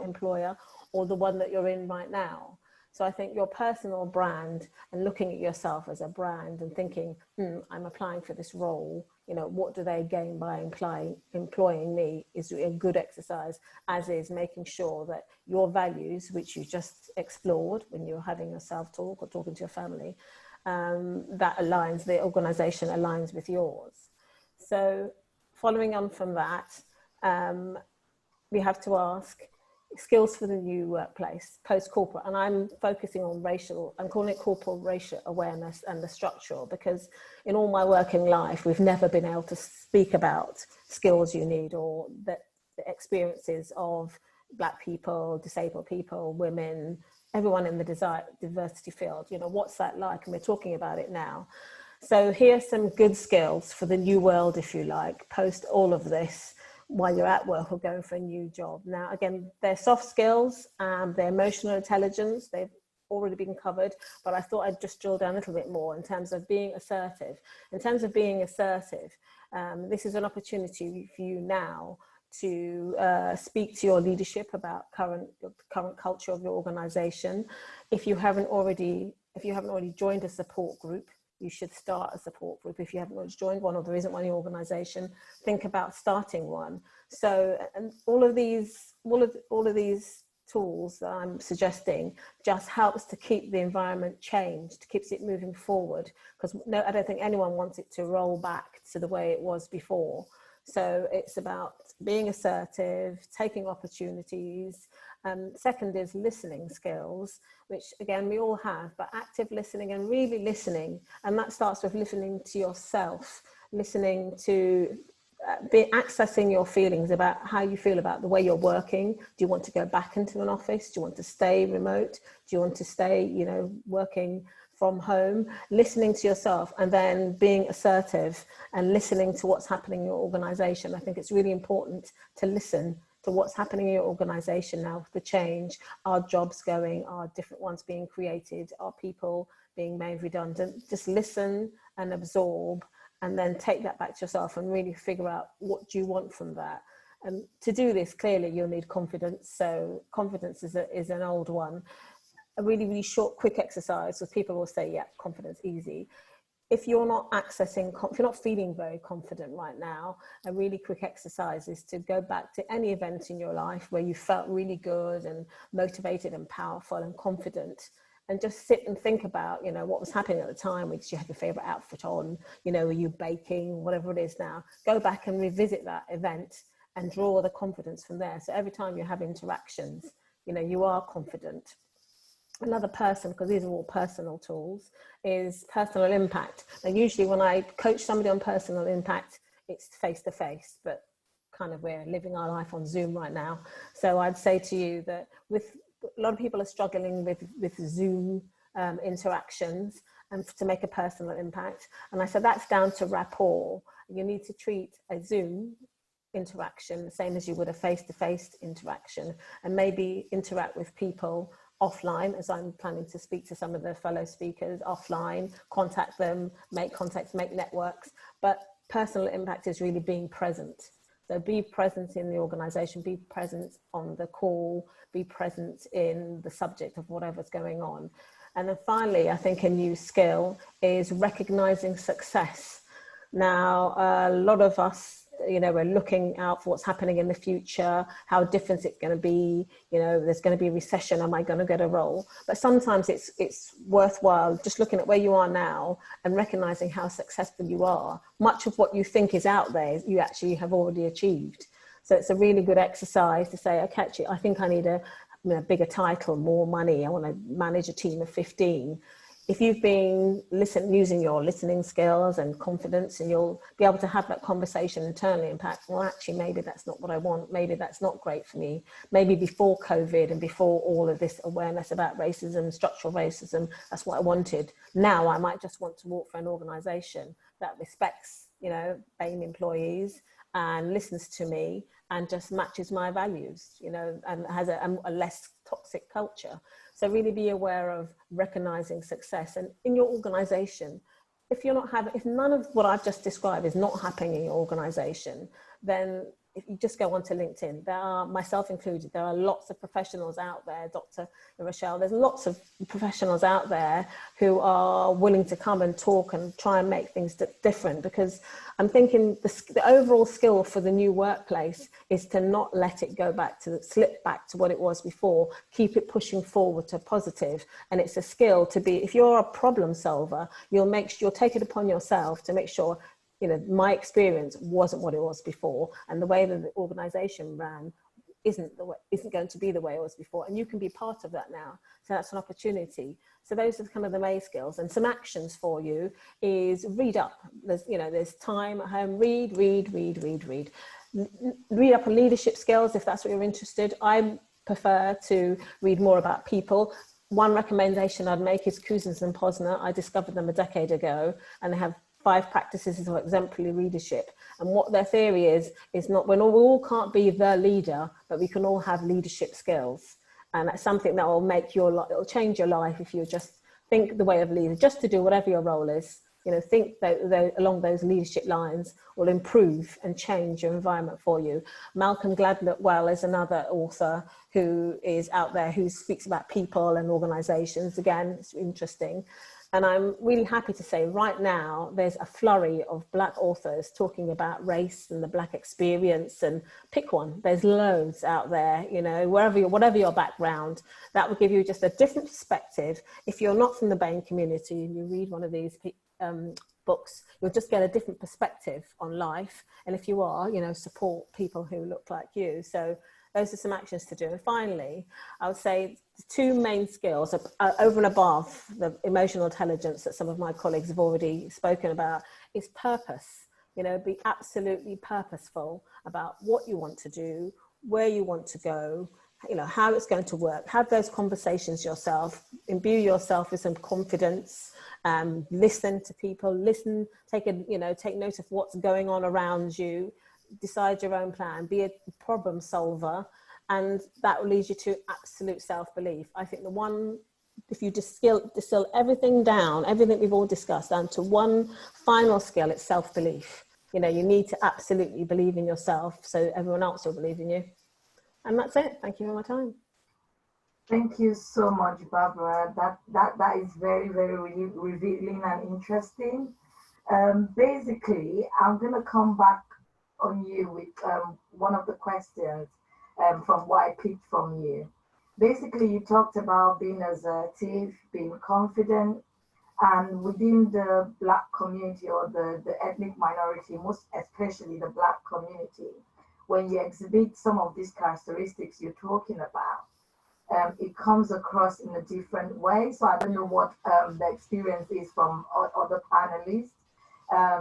employer, or the one that you're in right now. So I think your personal brand and looking at yourself as a brand and thinking, I'm applying for this role, what do they gain by employing me, is a good exercise, as is making sure that your values, which you just explored when you're having a self-talk or talking to your family, that aligns, the organization aligns with yours. So following on from that, we have to ask, skills for the new workplace, post-corporate, and I'm focusing on I'm calling it corporate racial awareness and the structural, because in all my working life, we've never been able to speak about skills you need, or the experiences of Black people, disabled people, women, everyone in the diversity field. You know, what's that like? And we're talking about it now. So here's some good skills for the new world, if you like, post all of this, while you're at work or going for a new job. Now, again, they're soft skills, they're emotional intelligence, they've already been covered, but I thought I'd just drill down a little bit more in terms of being assertive. In terms of being assertive, this is an opportunity for you now to speak to your leadership about the current culture of your organization. If you haven't already joined a support group, you should start a support group. If you haven't already joined one, or there isn't one in your organization, think about starting one. So, and all of these tools that I'm suggesting just helps to keep the environment changed, keeps it moving forward, because no, I don't think anyone wants it to roll back to the way it was before. So it's about being assertive, taking opportunities. Second is listening skills, which again, we all have, but active listening and really listening. And that starts with listening to yourself, listening to accessing your feelings about how you feel about the way you're working. Do you want to go back into an office? Do you want to stay remote? Do you want to stay, you know, working from home? Listening to yourself, and then being assertive and listening to what's happening in your organization. I think it's really important to listen to what's happening in your organization now, the change. Are jobs going? Are different ones being created? Are people being made redundant? Just listen and absorb, and then take that back to yourself and really figure out what do you want from that. And to do this, clearly you'll need confidence. So confidence is an old one. A really, really short, quick exercise, because people will say, yeah, confidence, easy. If you're not if you're not feeling very confident right now, a really quick exercise is to go back to any event in your life where you felt really good and motivated and powerful and confident, and just sit and think about, you know, what was happening at the time. Did you have your favorite outfit on? You know, were you baking? Whatever it is now, go back and revisit that event and draw the confidence from there. So every time you have interactions, you know, you are confident. Another person, because these are all personal tools, is personal impact. And usually when I coach somebody on personal impact, it's face to face, but kind of we're living our life on Zoom right now. So I'd say to you that a lot of people are struggling with Zoom interactions and to make a personal impact. And I said, that's down to rapport. You need to treat a Zoom interaction the same as you would a face-to-face interaction, and maybe interact with people offline, as I'm planning to speak to some of the fellow speakers offline, contact them, make contacts, make networks. But personal impact is really being present. So be present in the organization, be present on the call, be present in the subject of whatever's going on. And then finally, I think a new skill is recognizing success. Now, a lot of us, you know, we're looking out for what's happening in the future, how different it's going to be, you know, there's going to be a recession, am I going to get a role? But sometimes it's worthwhile just looking at where you are now and recognizing how successful you are. Much of what you think is out there, you actually have already achieved. So it's a really good exercise to say, okay, actually, I think I need a bigger title, more money, I want to manage a team of 15. If you've been using your listening skills and confidence, and you'll be able to have that conversation internally, impact, well, actually, maybe that's not what I want. Maybe that's not great for me. Maybe before COVID and before all of this awareness about racism, structural racism, that's what I wanted. Now I might just want to work for an organization that respects, you know, BAME employees and listens to me and just matches my values, you know, and has a less toxic culture. So really be aware of recognizing success. And in your organization, if none of what I've just described is not happening in your organization, then if you just go onto LinkedIn, there are, myself included, there are lots of professionals out there, Dr. Rochelle, there's lots of professionals out there who are willing to come and talk and try and make things different, because I'm thinking the overall skill for the new workplace is to not let it go back to slip back to what it was before, keep it pushing forward to positive. And it's a skill to be, if you're a problem solver, you'll take it upon yourself to make sure, you know, my experience wasn't what it was before, and the way that the organization ran isn't going to be the way it was before, and you can be part of that now. So that's an opportunity. So those are kind of the main skills, and some actions for you is read up. There's time at home. Read up on leadership skills if that's what you're interested. I prefer to read more about people. One recommendation I'd make is Cousins and Posner. I discovered them a decade ago, and they have 5 practices of exemplary leadership. And what their theory is not, we all can't be the leader, but we can all have leadership skills. And that's something that will it'll change your life if you just think the way of leader, just to do whatever your role is. Think along those leadership lines will improve and change your environment for you. Malcolm Gladwell is another author who is out there who speaks about people and organizations. Again, it's interesting. And I'm really happy to say right now, there's a flurry of Black authors talking about race and the Black experience, and pick one. There's loads out there, whatever your background, that will give you just a different perspective. If you're not from the BAME community and you read one of these books, you'll just get a different perspective on life. And if you are, support people who look like you. So those are some actions to do. And finally, I would say the 2 main skills over and above the emotional intelligence that some of my colleagues have already spoken about is purpose. Be absolutely purposeful about what you want to do, where you want to go, how it's going to work. Have those conversations yourself, imbue yourself with some confidence, listen to people, take note of what's going on around you, decide your own plan, be a problem solver, and that will lead you to absolute self-belief. I think if you distill everything down, everything we've all discussed down to one final skill, it's self-belief. You need to absolutely believe in yourself so everyone else will believe in you. And that's it. Thank you for my time. Thank you so much, Barbara. That is very, very revealing and interesting. Basically, I'm going to come back on you with one of the questions from what I picked from you. Basically, you talked about being assertive, being confident, and within the Black community or the ethnic minority, most especially the Black community, when you exhibit some of these characteristics you're talking about, it comes across in a different way. So I don't know what the experience is from other panelists.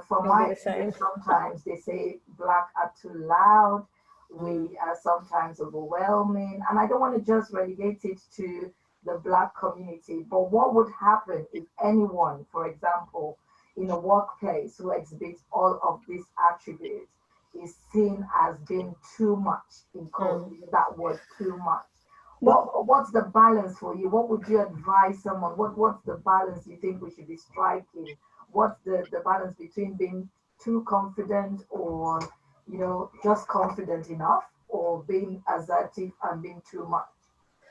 From my experience, sometimes they say Black are too loud, we are sometimes overwhelming, and I don't want to just relegate it to the Black community, but what would happen if anyone, for example, in a workplace who exhibits all of these attributes is seen as being too much, in quotes, that word too much? What's the balance for you? What would you advise someone? What's the balance you think we should be striking? What's the balance between being too confident or, just confident enough, or being assertive and being too much?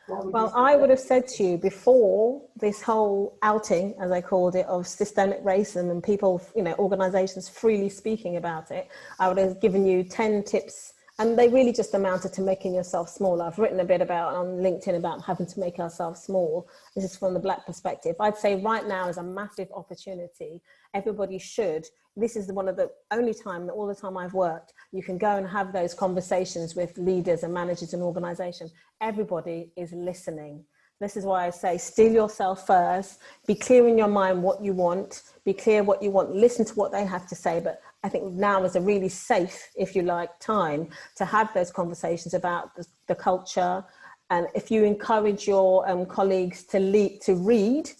Well, I would have said to you before this whole outing, as I called it, of systemic racism and people, organizations freely speaking about it, I would have given you 10 tips, and they really just amounted to making yourself smaller. I've written a bit on LinkedIn about having to make ourselves small. This is from the Black perspective. I'd say right now is a massive opportunity. Everybody should. This is one of the only time, all the time I've worked, you can go and have those conversations with leaders and managers in organizations. Everybody is listening. This is why I say, steal yourself first, be clear in your mind what you want, be clear what you want, listen to what they have to say. But I think now is a really safe, if you like, time to have those conversations about the culture. And if you encourage your colleagues to read,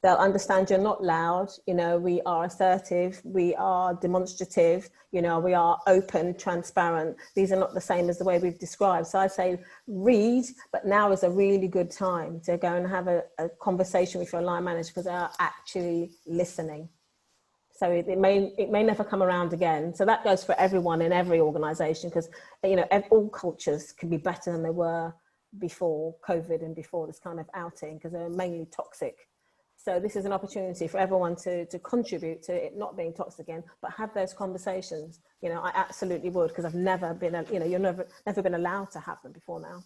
they'll understand you're not loud, we are assertive, we are demonstrative, we are open, transparent. These are not the same as the way we've described. So I say read, but now is a really good time to go and have a conversation with your line manager because they are actually listening. So it may never come around again. So that goes for everyone in every organization because, all cultures can be better than they were before COVID and before this kind of outing because they're mainly toxic. So this is an opportunity for everyone to contribute to it not being toxic again, but have those conversations. I absolutely would, because I've never been, you're never been allowed to have them before now.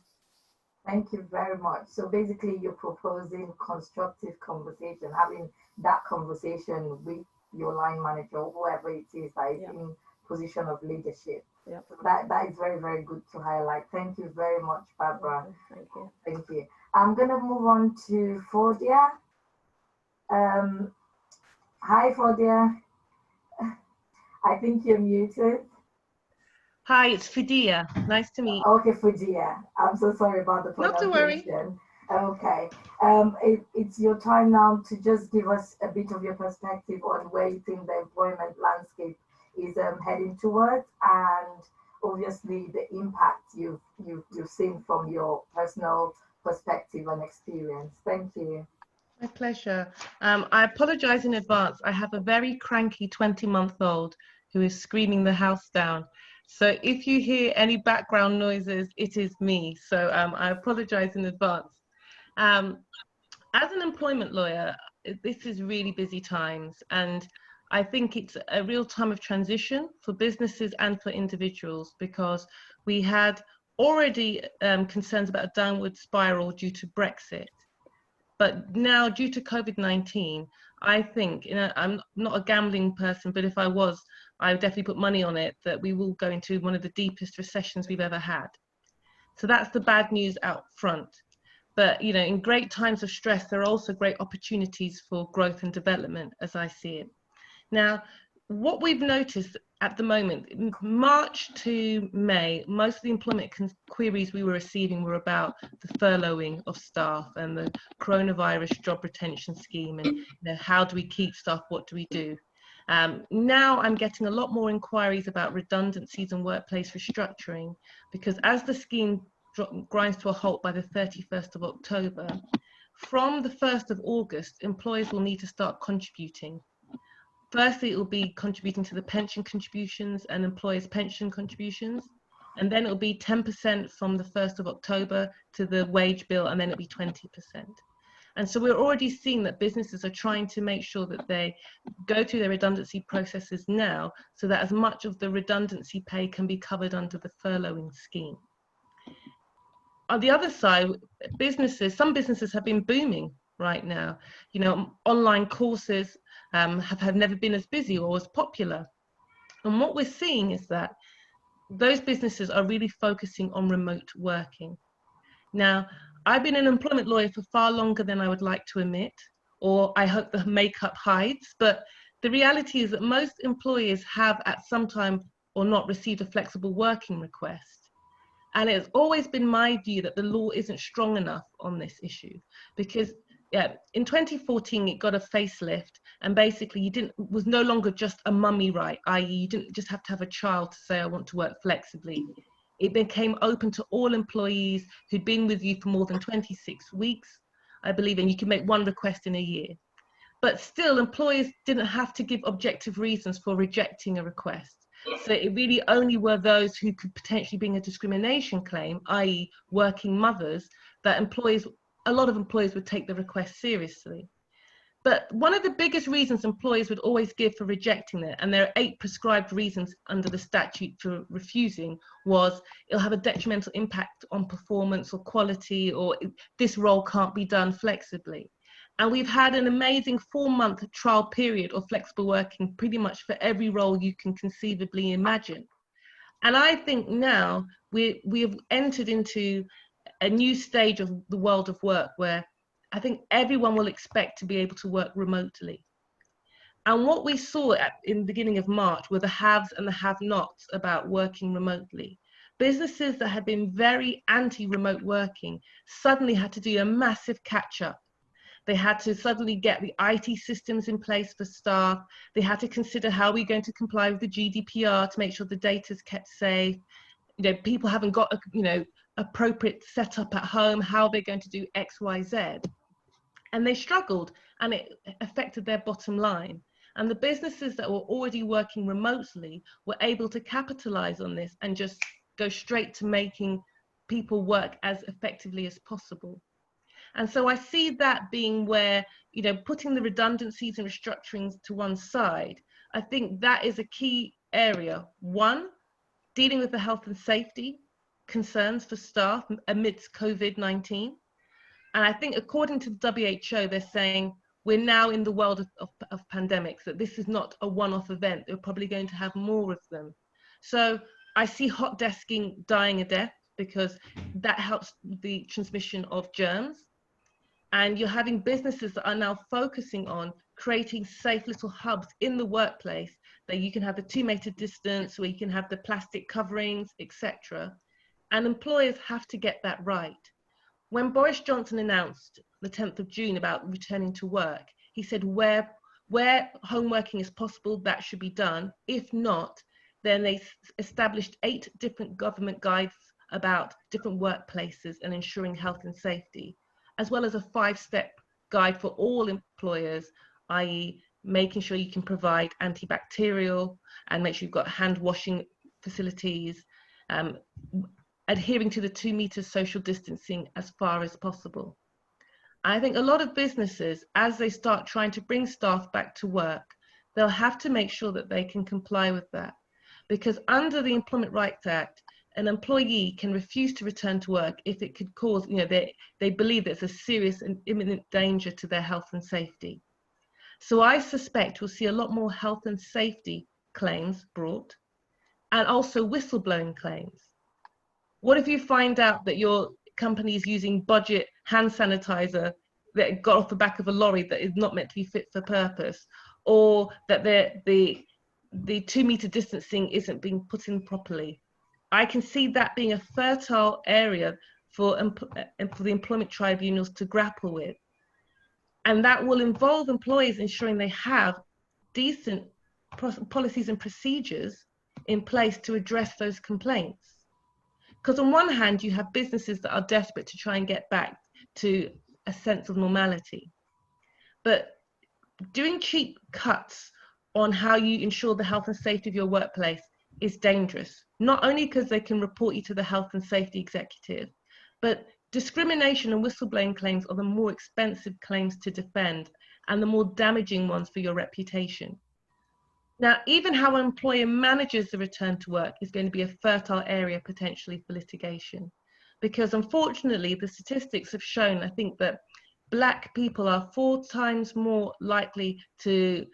Thank you very much. So basically you're proposing constructive conversation, having that conversation with your line manager, or whoever it is that is in position of leadership. Yeah. So that is very, very good to highlight. Thank you very much, Barbara. Thank you. Thank you. I'm going to move on to Fudia. Hi, Fudia. I think you're muted. Hi, it's Fudia. Nice to meet. Okay, Fudia. I'm so sorry about the Not to worry. pronunciation. Okay. It's your time now to just give us a bit of your perspective on where you think the employment landscape is heading towards, and obviously the impact you've seen from your personal perspective and experience. Thank you. My pleasure. I apologize in advance. I have a very cranky 20-month-old who is screaming the house down. So if you hear any background noises, it is me. So I apologize in advance. As an employment lawyer, this is really busy times, and I think it's a real time of transition for businesses and for individuals, because we had already concerns about a downward spiral due to Brexit. But now, due to COVID-19, I think, I'm not a gambling person, but if I was, I would definitely put money on it that we will go into one of the deepest recessions we've ever had. So that's the bad news out front. But, in great times of stress, there are also great opportunities for growth and development, as I see it. Now, what we've noticed at the moment, March to May, most of the employment queries we were receiving were about the furloughing of staff and the coronavirus job retention scheme, and how do we keep staff, what do we do? Now I'm getting a lot more inquiries about redundancies and workplace restructuring, because as the scheme grinds to a halt by the 31st of October, from the 1st of August, employers will need to start contributing. Firstly, it will be contributing to the pension contributions and employers' pension contributions. And then it will be 10% from the 1st of October to the wage bill, and then it'll be 20%. And so we're already seeing that businesses are trying to make sure that they go through their redundancy processes now, so that as much of the redundancy pay can be covered under the furloughing scheme. On the other side, some businesses have been booming right now. Online courses have never been as busy or as popular. And what we're seeing is that those businesses are really focusing on remote working. Now, I've been an employment lawyer for far longer than I would like to admit, or I hope the makeup hides, but the reality is that most employers have at some time or not received a flexible working request. And it's always been my view that the law isn't strong enough on this issue, because in 2014, it got a facelift, and basically was no longer just a mummy right, i.e. you didn't just have to have a child to say, I want to work flexibly. It became open to all employees who'd been with you for more than 26 weeks, I believe, and you can make one request in a year. But still, employers didn't have to give objective reasons for rejecting a request. So it really only were those who could potentially bring a discrimination claim, i.e. working mothers, that a lot of employers would take the request seriously. But one of the biggest reasons employers would always give for rejecting it, and there are 8 prescribed reasons under the statute for refusing, was it'll have a detrimental impact on performance or quality, or this role can't be done flexibly. And we've had an amazing 4-month trial period of flexible working pretty much for every role you can conceivably imagine. And I think now we have entered into a new stage of the world of work where I think everyone will expect to be able to work remotely. And what we saw in the beginning of March were the haves and the have-nots about working remotely. Businesses that had been very anti-remote working suddenly had to do a massive catch-up. They had to suddenly get the IT systems in place for staff. They had to consider how we're going to comply with the GDPR to make sure the data's kept safe. People haven't got appropriate setup at home, how they're going to do X, Y, Z. And they struggled, and it affected their bottom line. And the businesses that were already working remotely were able to capitalize on this and just go straight to making people work as effectively as possible. And so I see that being where, putting the redundancies and restructurings to one side, I think that is a key area. One, dealing with the health and safety concerns for staff amidst COVID-19. And I think according to the WHO, they're saying we're now in the world of pandemics, that this is not a one-off event. We're probably going to have more of them. So I see hot desking dying a death because that helps the transmission of germs. And you're having businesses that are now focusing on creating safe little hubs in the workplace that you can have the 2-meter distance, where you can have the plastic coverings, etc. And employers have to get that right. When Boris Johnson announced the 10th of June about returning to work, he said where home working is possible, that should be done. If not, then they established 8 different government guides about different workplaces and ensuring health and safety, as well as a 5-step guide for all employers, i.e. making sure you can provide antibacterial and make sure you've got hand washing facilities, adhering to the 2 meters social distancing as far as possible. I think a lot of businesses, as they start trying to bring staff back to work, they'll have to make sure that they can comply with that. Because under the Employment Rights Act, an employee can refuse to return to work if it could cause, they believe there's a serious and imminent danger to their health and safety. So I suspect we'll see a lot more health and safety claims brought, and also whistleblowing claims. What if you find out that your company is using budget hand sanitizer that got off the back of a lorry that is not meant to be fit for purpose, or that the 2-meter distancing isn't being put in properly? I can see that being a fertile area for the employment tribunals to grapple with. And that will involve employers ensuring they have decent policies and procedures in place to address those complaints. Because on one hand, you have businesses that are desperate to try and get back to a sense of normality. But doing cheap cuts on how you ensure the health and safety of your workplace is dangerous, not only because they can report you to the health and safety executive, but discrimination and whistleblowing claims are the more expensive claims to defend and the more damaging ones for your reputation. Now, even how an employer manages the return to work is going to be a fertile area potentially for litigation, because unfortunately the statistics have shown, I think, that Black people are 4 times more likely to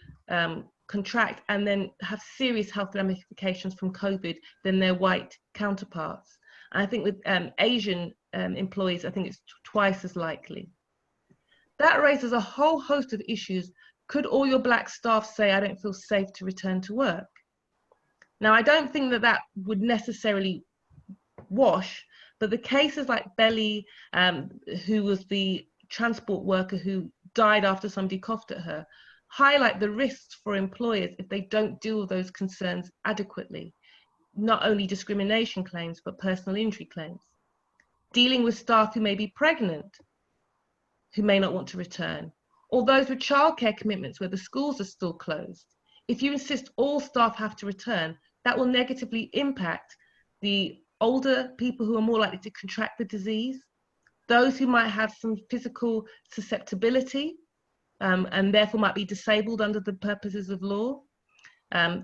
contract and then have serious health ramifications from COVID than their white counterparts. And I think with Asian employees, I think it's twice as likely. That raises a whole host of issues. Could all your Black staff say, I don't feel safe to return to work? Now, I don't think that that would necessarily wash, but the cases like Belly, who was the transport worker who died after somebody coughed at her, highlight the risks for employers if they don't deal with those concerns adequately. Not only discrimination claims, but personal injury claims. Dealing with staff who may be pregnant, who may not want to return, or those with childcare commitments where the schools are still closed. If you insist all staff have to return, that will negatively impact the older people who are more likely to contract the disease, those who might have some physical susceptibility and therefore might be disabled under the purposes of law,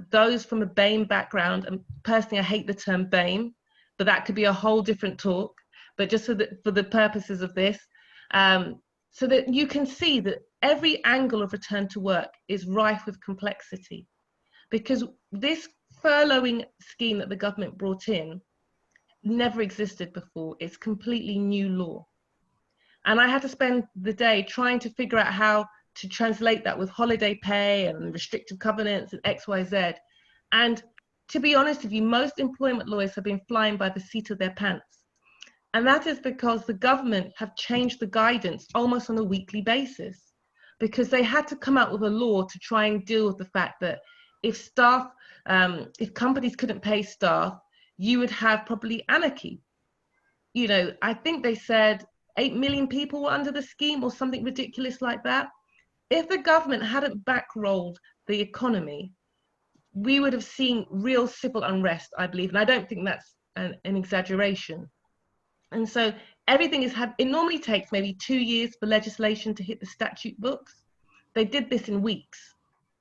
those from a BAME background, and personally I hate the term BAME, but that could be a whole different talk, but just for the purposes of this, so that you can see that every angle of return to work is rife with complexity, because this furloughing scheme that the government brought in never existed before. It's completely new law. And I had to spend the day trying to figure out how to translate that with holiday pay and restrictive covenants and XYZ. And to be honest with you, most employment lawyers have been flying by the seat of their pants. And that is because the government have changed the guidance almost on a weekly basis, because they had to come out with a law to try and deal with the fact that if staff, if companies couldn't pay staff, you would have probably anarchy. You know, I think they said 8 million people were under the scheme or something ridiculous like that. If the government hadn't backrolled the economy, we would have seen real civil unrest, I believe. And I don't think that's an exaggeration. And so everything it normally takes maybe 2 years for legislation to hit the statute books. They did this in weeks.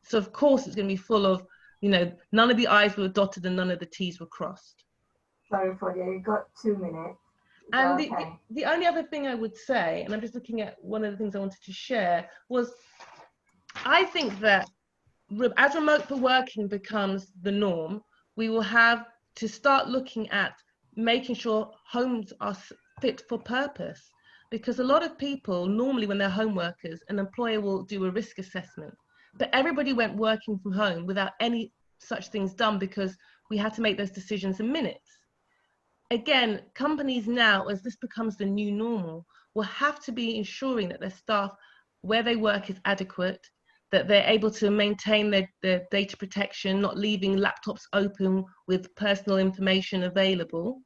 So of course it's going to be full of, you know, none of the I's were dotted and none of the T's were crossed. Sorry, Fudia, you got 2 minutes. And Okay. the only other thing I would say, and I'm just looking at one of the things I wanted to share, was I think that as remote working becomes the norm, we will have to start looking at making sure homes are fit for purpose. Because a lot of people, normally when they're home workers, an employer will do a risk assessment. But everybody went working from home without any such things done because we had to make those decisions in minutes. Again, companies now, as this becomes the new normal, will have to be ensuring that their staff, where they work, is adequate, that they're able to maintain their data protection, not leaving laptops open with personal information available.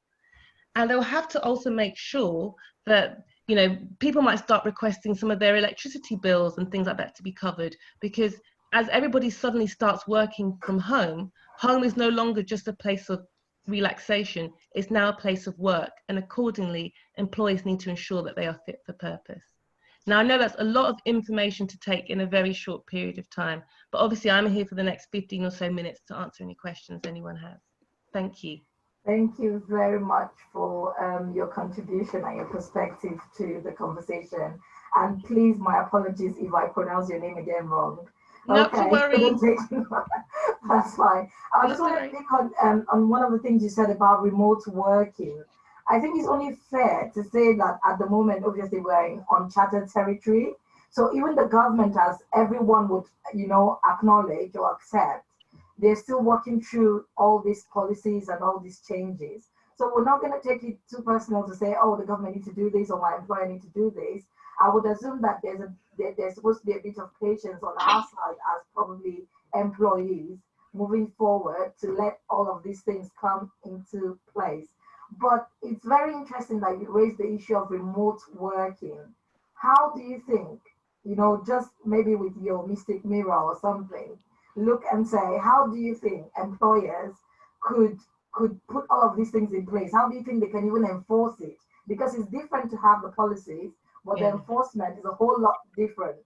And they'll have to also make sure that, you know, people might start requesting some of their electricity bills and things like that to be covered, because as everybody suddenly starts working from home, home is no longer just a place of relaxation, it's now a place of work, and accordingly, employers need to ensure that they are fit for purpose. Now, I know that's a lot of information to take in a very short period of time, but obviously I'm here for the next 15 or so minutes to answer any questions anyone has. Thank you. Thank you very much for your contribution and your perspective to the conversation. And please, my apologies if I pronounce your name again wrong. Not to worry. That's fine. I just want to pick on one of the things you said about remote working. I think it's only fair to say that at the moment, obviously, we're in uncharted territory. So even the government, as everyone would, acknowledge or accept, they're still working through all these policies and all these changes. So we're not going to take it too personal to say, oh, the government needs to do this or my employer needs to do this. I would assume that there's supposed to be a bit of patience on our side as probably employees moving forward to let all of these things come into place. But it's very interesting that you raised the issue of remote working. How do you think, just maybe with your mystic mirror or something, look and say, how do you think employers could put all of these things in place? How do you think they can even enforce it? Because it's different to have the policies, but the enforcement is a whole lot different.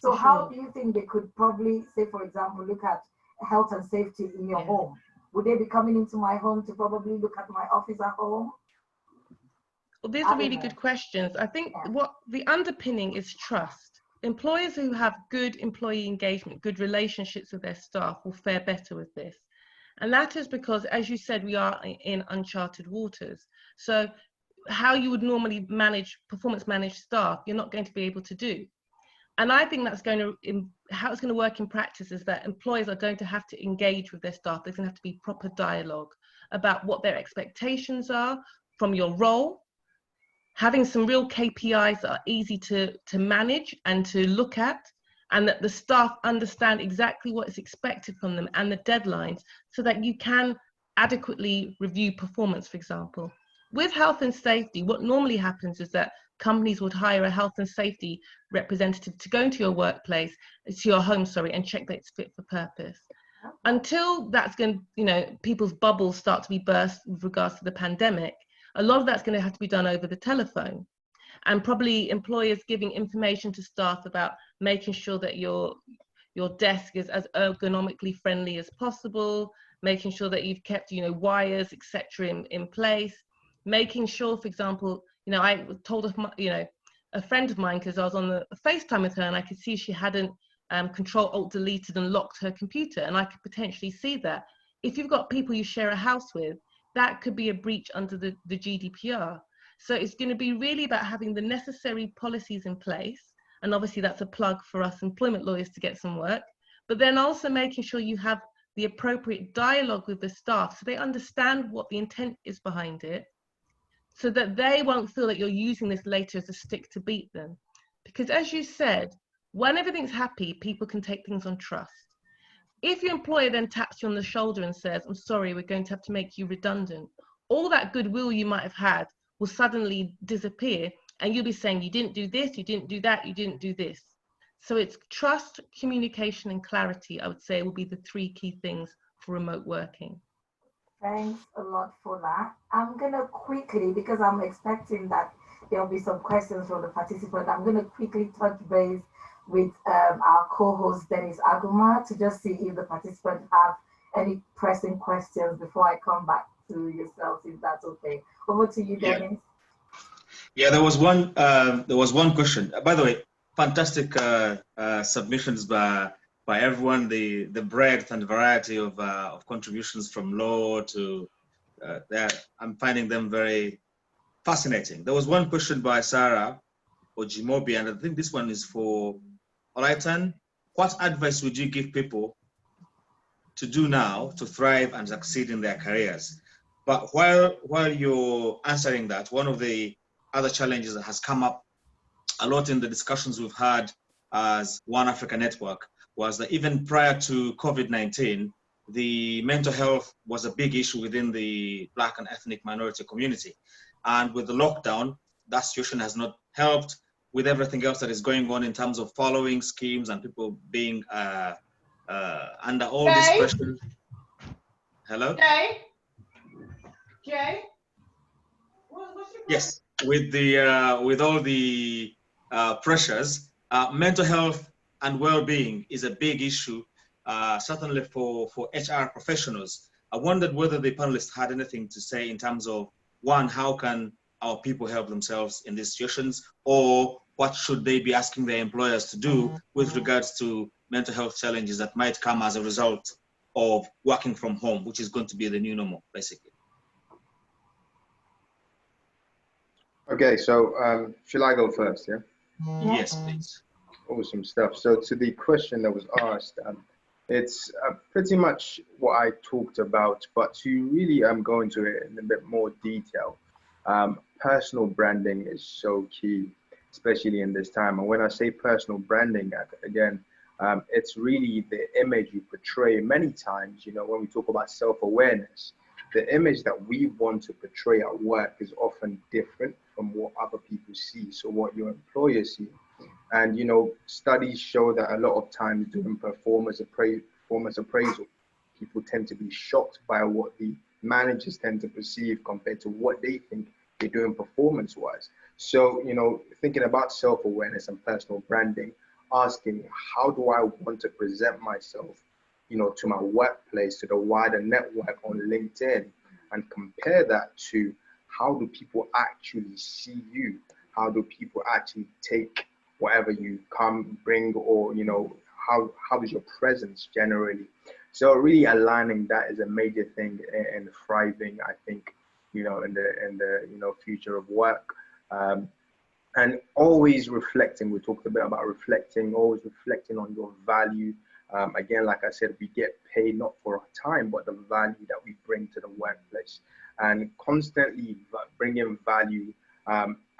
So how do you think they could probably, say, for example, look at health and safety in your home? Would they be coming into my home to probably look at my office at home? Well, these are really good questions. I think what the underpinning is trust. Employers who have good employee engagement, good relationships with their staff will fare better with this. And that is because, as you said, we are in uncharted waters. So how you would normally performance manage staff, you're not going to be able to do. And I think that's how it's going to work in practice is that employers are going to have to engage with their staff. There's going to have to be proper dialogue about what their expectations are from your role, having some real KPIs that are easy to manage and to look at, and that the staff understand exactly what is expected from them and the deadlines so that you can adequately review performance, for example. With health and safety, what normally happens is that companies would hire a health and safety representative to go into your workplace, to your home, and check that it's fit for purpose. Until that's going to, people's bubbles start to be burst with regards to the pandemic, a lot of that's going to have to be done over the telephone. And probably employers giving information to staff about making sure that your desk is as ergonomically friendly as possible, making sure that you've kept, wires, etc. in place, making sure, for example, I told a friend of mine, because I was on the FaceTime with her and I could see she hadn't Control-Alt-deleted and locked her computer, and I could potentially see that. If you've got people you share a house with, that could be a breach under the GDPR. So it's going to be really about having the necessary policies in place, and obviously that's a plug for us employment lawyers to get some work, but then also making sure you have the appropriate dialogue with the staff so they understand what the intent is behind it, so that they won't feel that you're using this later as a stick to beat them. Because as you said, when everything's happy, people can take things on trust. If your employer then taps you on the shoulder and says, I'm sorry, we're going to have to make you redundant, all that goodwill you might have had will suddenly disappear, and you'll be saying, you didn't do this, you didn't do that, you didn't do this. So it's trust, communication, and clarity, I would say, will be the three key things for remote working. Thanks a lot for that. I'm going to quickly, because I'm expecting that there'll be some questions from the participants, I'm going to quickly touch base with our co-host Dennis Aguma to just see if the participants have any pressing questions before I come back to yourselves, if that's okay. Over to you, Dennis. Yeah, there was one question. By the way, fantastic submissions by everyone. The breadth and variety of contributions from law to I'm finding them very fascinating. There was one question by Sarah Ajimobi, and I think this one is for Olaitan. What advice would you give people to do now to thrive and succeed in their careers? But while you're answering that, one of the other challenges that has come up a lot in the discussions we've had as One Africa Network was that even prior to COVID-19, the mental health was a big issue within the Black and ethnic minority community. And with the lockdown, that situation has not helped with everything else that is going on in terms of following schemes and people being under all this pressure. Hello? Jay? Yes, with all the pressures, mental health and well-being is a big issue, certainly for HR professionals. I wondered whether the panelists had anything to say in terms of, one, how can our people help themselves in these situations, or what should they be asking their employers to do with regards to mental health challenges that might come as a result of working from home, which is going to be the new normal, basically. Okay, so shall I go first, yeah? Yes, please. Awesome stuff. So to the question that was asked, it's pretty much what I talked about, but to really go into it in a bit more detail, personal branding is so key, especially in this time. And when I say personal branding, again, it's really the image you portray. Many times, you know, when we talk about self-awareness, the image that we want to portray at work is often different from what other people see, so what your employers see. And, you know, studies show that a lot of times during performance appraisal, people tend to be shocked by what the managers tend to perceive compared to what they think they're doing performance-wise. So, you know, thinking about self-awareness and personal branding, asking, how do I want to present myself, you know, to my workplace, to the wider network on LinkedIn, and compare that to how do people actually see you? How do people actually take whatever you bring, or, you know, how is your presence generally? So really aligning that is a major thing in thriving, I think, you know, in the you know, future of work. And always reflecting, we talked a bit about reflecting, always reflecting on your value. Again, like I said, we get paid not for our time, but the value that we bring to the workplace, and constantly bringing value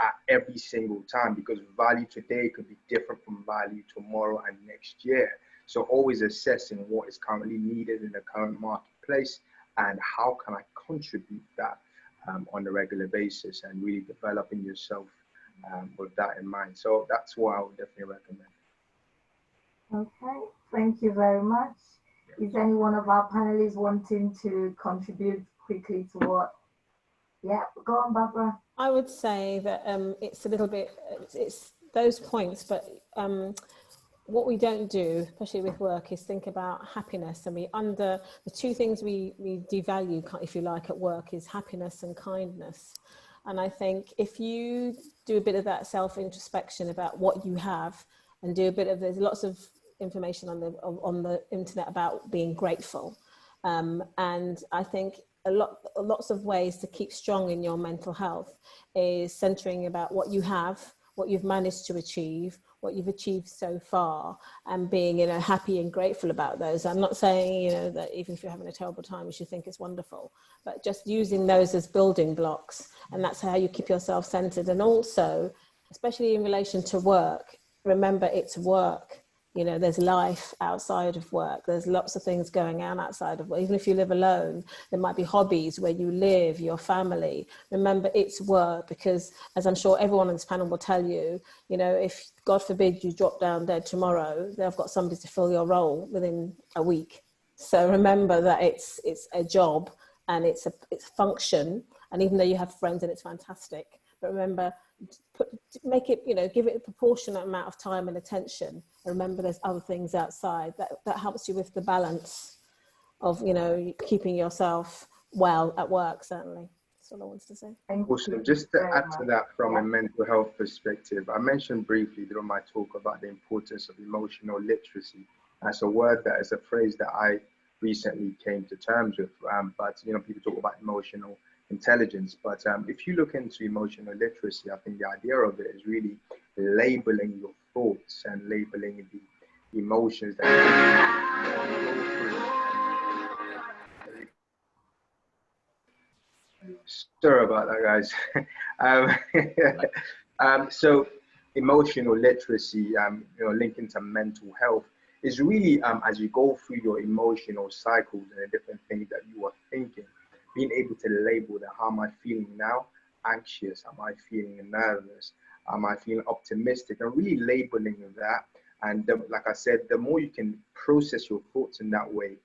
at every single time, because value today could be different from value tomorrow and next year. So always assessing what is currently needed in the current marketplace and how can I contribute that on a regular basis, and really developing yourself with that in mind. So that's what I would definitely recommend. Okay, thank you very much. Is any one of our panelists wanting to contribute quickly to what? Yeah, go on, Barbara. I would say that it's a little bit, it's those points, but what we don't do, especially with work, is think about happiness. And the two things we devalue, if you like, at work is happiness and kindness. And I think if you do a bit of that self-introspection about what you have, and do a bit of, there's lots of information on the internet about being grateful. And I think lots of ways to keep strong in your mental health is centering about what you have, what you've managed to achieve, what you've achieved so far, and being, you know, happy and grateful about those. I'm not saying, you know, that even if you're having a terrible time, you should think it's wonderful, but just using those as building blocks. And that's how you keep yourself centered. And also, especially in relation to work, remember it's work. You know, there's life outside of work. There's lots of things going on outside of work. Even if you live alone, there might be hobbies where you live, your family. Remember, it's work, because as I'm sure everyone on this panel will tell you, you know, if God forbid you drop down dead tomorrow, they've got somebody to fill your role within a week. So remember that it's a job and it's a function. And even though you have friends and it's fantastic, but remember, make it, you know, give it a proportionate amount of time and attention. And remember, there's other things outside that helps you with the balance of, you know, keeping yourself well at work. Certainly, that's all I wanted to say. Awesome. Just to add to that from a mental health perspective, I mentioned briefly during my talk about the importance of emotional literacy. That's a word, that is a phrase that I recently came to terms with. But you know, people talk about emotional intelligence, but if you look into emotional literacy, I think the idea of it is really labeling your thoughts and labeling the emotions that you sorry about that, guys. So emotional literacy, you know, linking to mental health, is really as you go through your emotional cycles and the different things that you are thinking, being able to label that. How am I feeling now? Anxious? Am I feeling nervous? Am I feeling optimistic? And really labeling that. And like I said, the more you can process your thoughts in that way,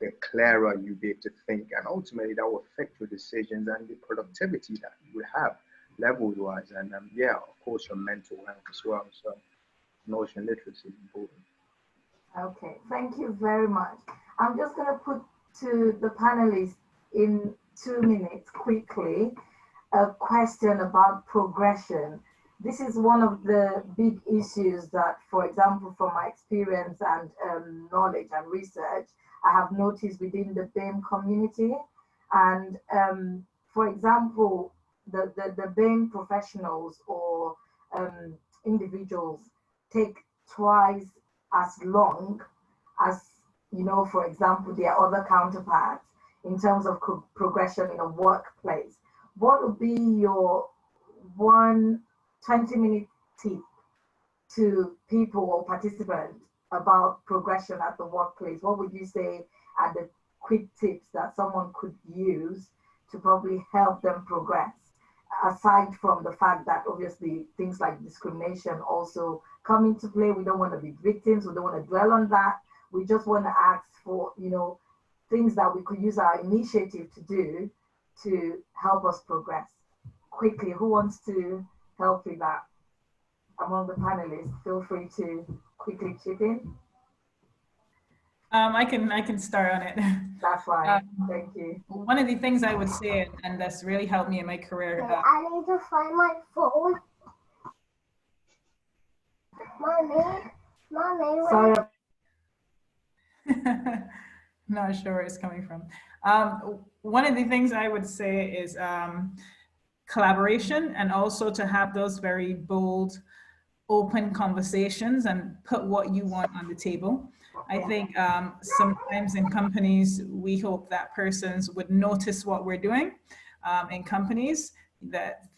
the clearer you'll be able to think. And ultimately, that will affect your decisions and the productivity that you would have levels-wise. And yeah, of course, your mental health as well. So emotional literacy is important. Okay, thank you very much. I'm just going to put to the panelists in 2 minutes quickly a question about progression. This is one of the big issues that, for example, from my experience and knowledge and research, I have noticed within the BAME community. And for example, the BAME professionals or individuals take twice as long as, you know, for example, their other counterparts in terms of progression in a workplace. What would be your 1 20-minute tip to people or participants about progression at the workplace? What would you say are the quick tips that someone could use to probably help them progress? Aside from the fact that obviously things like discrimination also come into play. We don't want to be victims. We don't want to dwell on that. We just want to ask for, you know, things that we could use our initiative to do to help us progress. Quickly, who wants to help with that? Among the panelists, feel free to quickly chip in. I can start on it. That's fine. Thank you. One of the things I would say, and that's really helped me in my career. I need to find my phone. Mommy. Sorry. Not sure where it's coming from. One of the things I would say is collaboration, and also to have those very bold, open conversations and put what you want on the table. I think sometimes in companies, we hope that persons would notice what we're doing in companies, that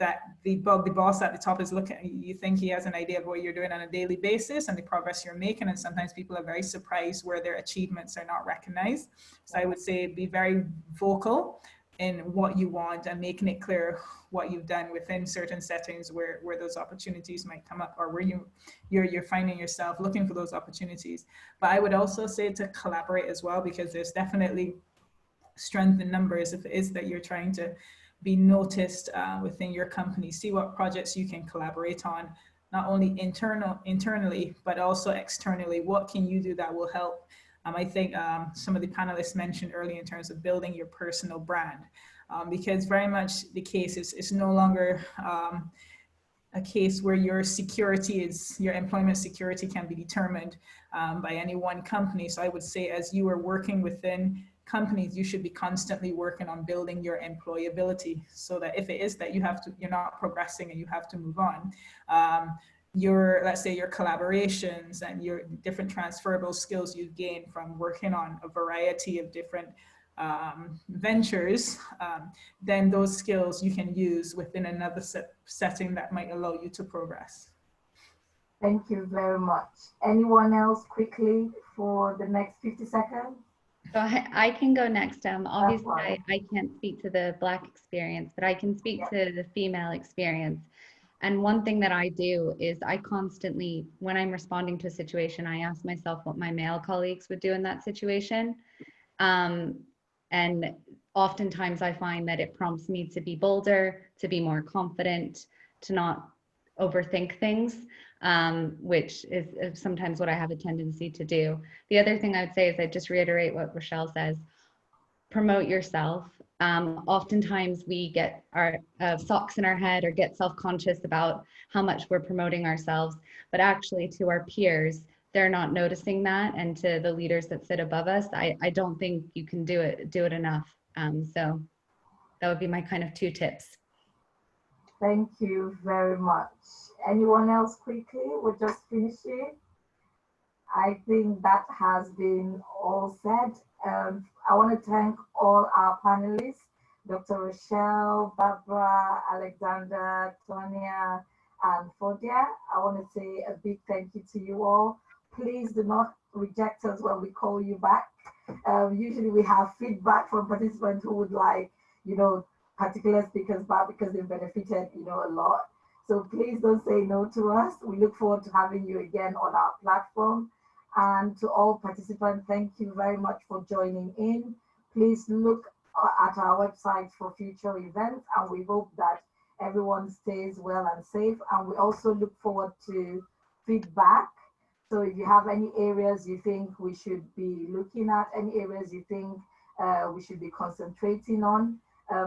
the boss at the top is looking, you think he has an idea of what you're doing on a daily basis and the progress you're making. And sometimes people are very surprised where their achievements are not recognized. So I would say be very vocal in what you want and making it clear what you've done within certain settings where those opportunities might come up, or where you're finding yourself looking for those opportunities. But I would also say to collaborate as well, because there's definitely strength in numbers if it is that you're trying to be noticed within your company. See what projects you can collaborate on, not only internally, but also externally. What can you do that will help? I think some of the panelists mentioned earlier in terms of building your personal brand, because very much the case is it's no longer a case where your employment security can be determined by any one company. So I would say, as you are working within companies, you should be constantly working on building your employability, so that if it is that you're not progressing and you have to move on, let's say your collaborations and your different transferable skills you've gained from working on a variety of different ventures, then those skills you can use within another setting that might allow you to progress. Thank you very much. Anyone else quickly for the next 50 seconds? So I can go next. Obviously, I can't speak to the Black experience, but I can speak to the female experience. And one thing that I do is I constantly, when I'm responding to a situation, I ask myself what my male colleagues would do in that situation. And oftentimes I find that it prompts me to be bolder, to be more confident, to not overthink things, which is sometimes what I have a tendency to do. The other thing I would say is I just reiterate what Rochelle says: promote yourself. Oftentimes we get our socks in our head or get self-conscious about how much we're promoting ourselves, but actually to our peers, they're not noticing that, and to the leaders that sit above us, I don't think you can do it enough. So that would be my kind of 2 tips. Thank you very much. Anyone else quickly? We're just finishing. I think that has been all said. I want to thank all our panelists, Dr. Rochelle, Barbara, Alexandra, Tonia, and Fudia. I want to say a big thank you to you all. Please do not reject us when we call you back. Usually we have feedback from participants who would like, particular speakers back because they benefited, a lot. So please don't say no to us. We look forward to having you again on our platform. And to all participants, thank you very much for joining in. Please look at our website for future events, and we hope that everyone stays well and safe. And we also look forward to feedback. So if you have any areas you think we should be looking at, any areas you think we should be concentrating on,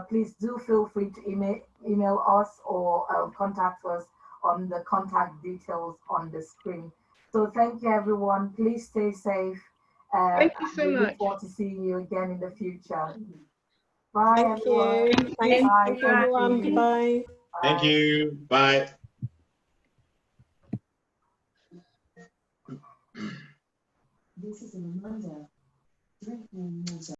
please do feel free to email us or contact us on the contact details on the screen. So thank you, everyone. Please stay safe. Thank you so we much. look forward to seeing you again in the future. Bye, Thank everyone. you. Thank Bye. you, everyone. Bye. Thank you. Bye. This is a reminder. Drink warm water.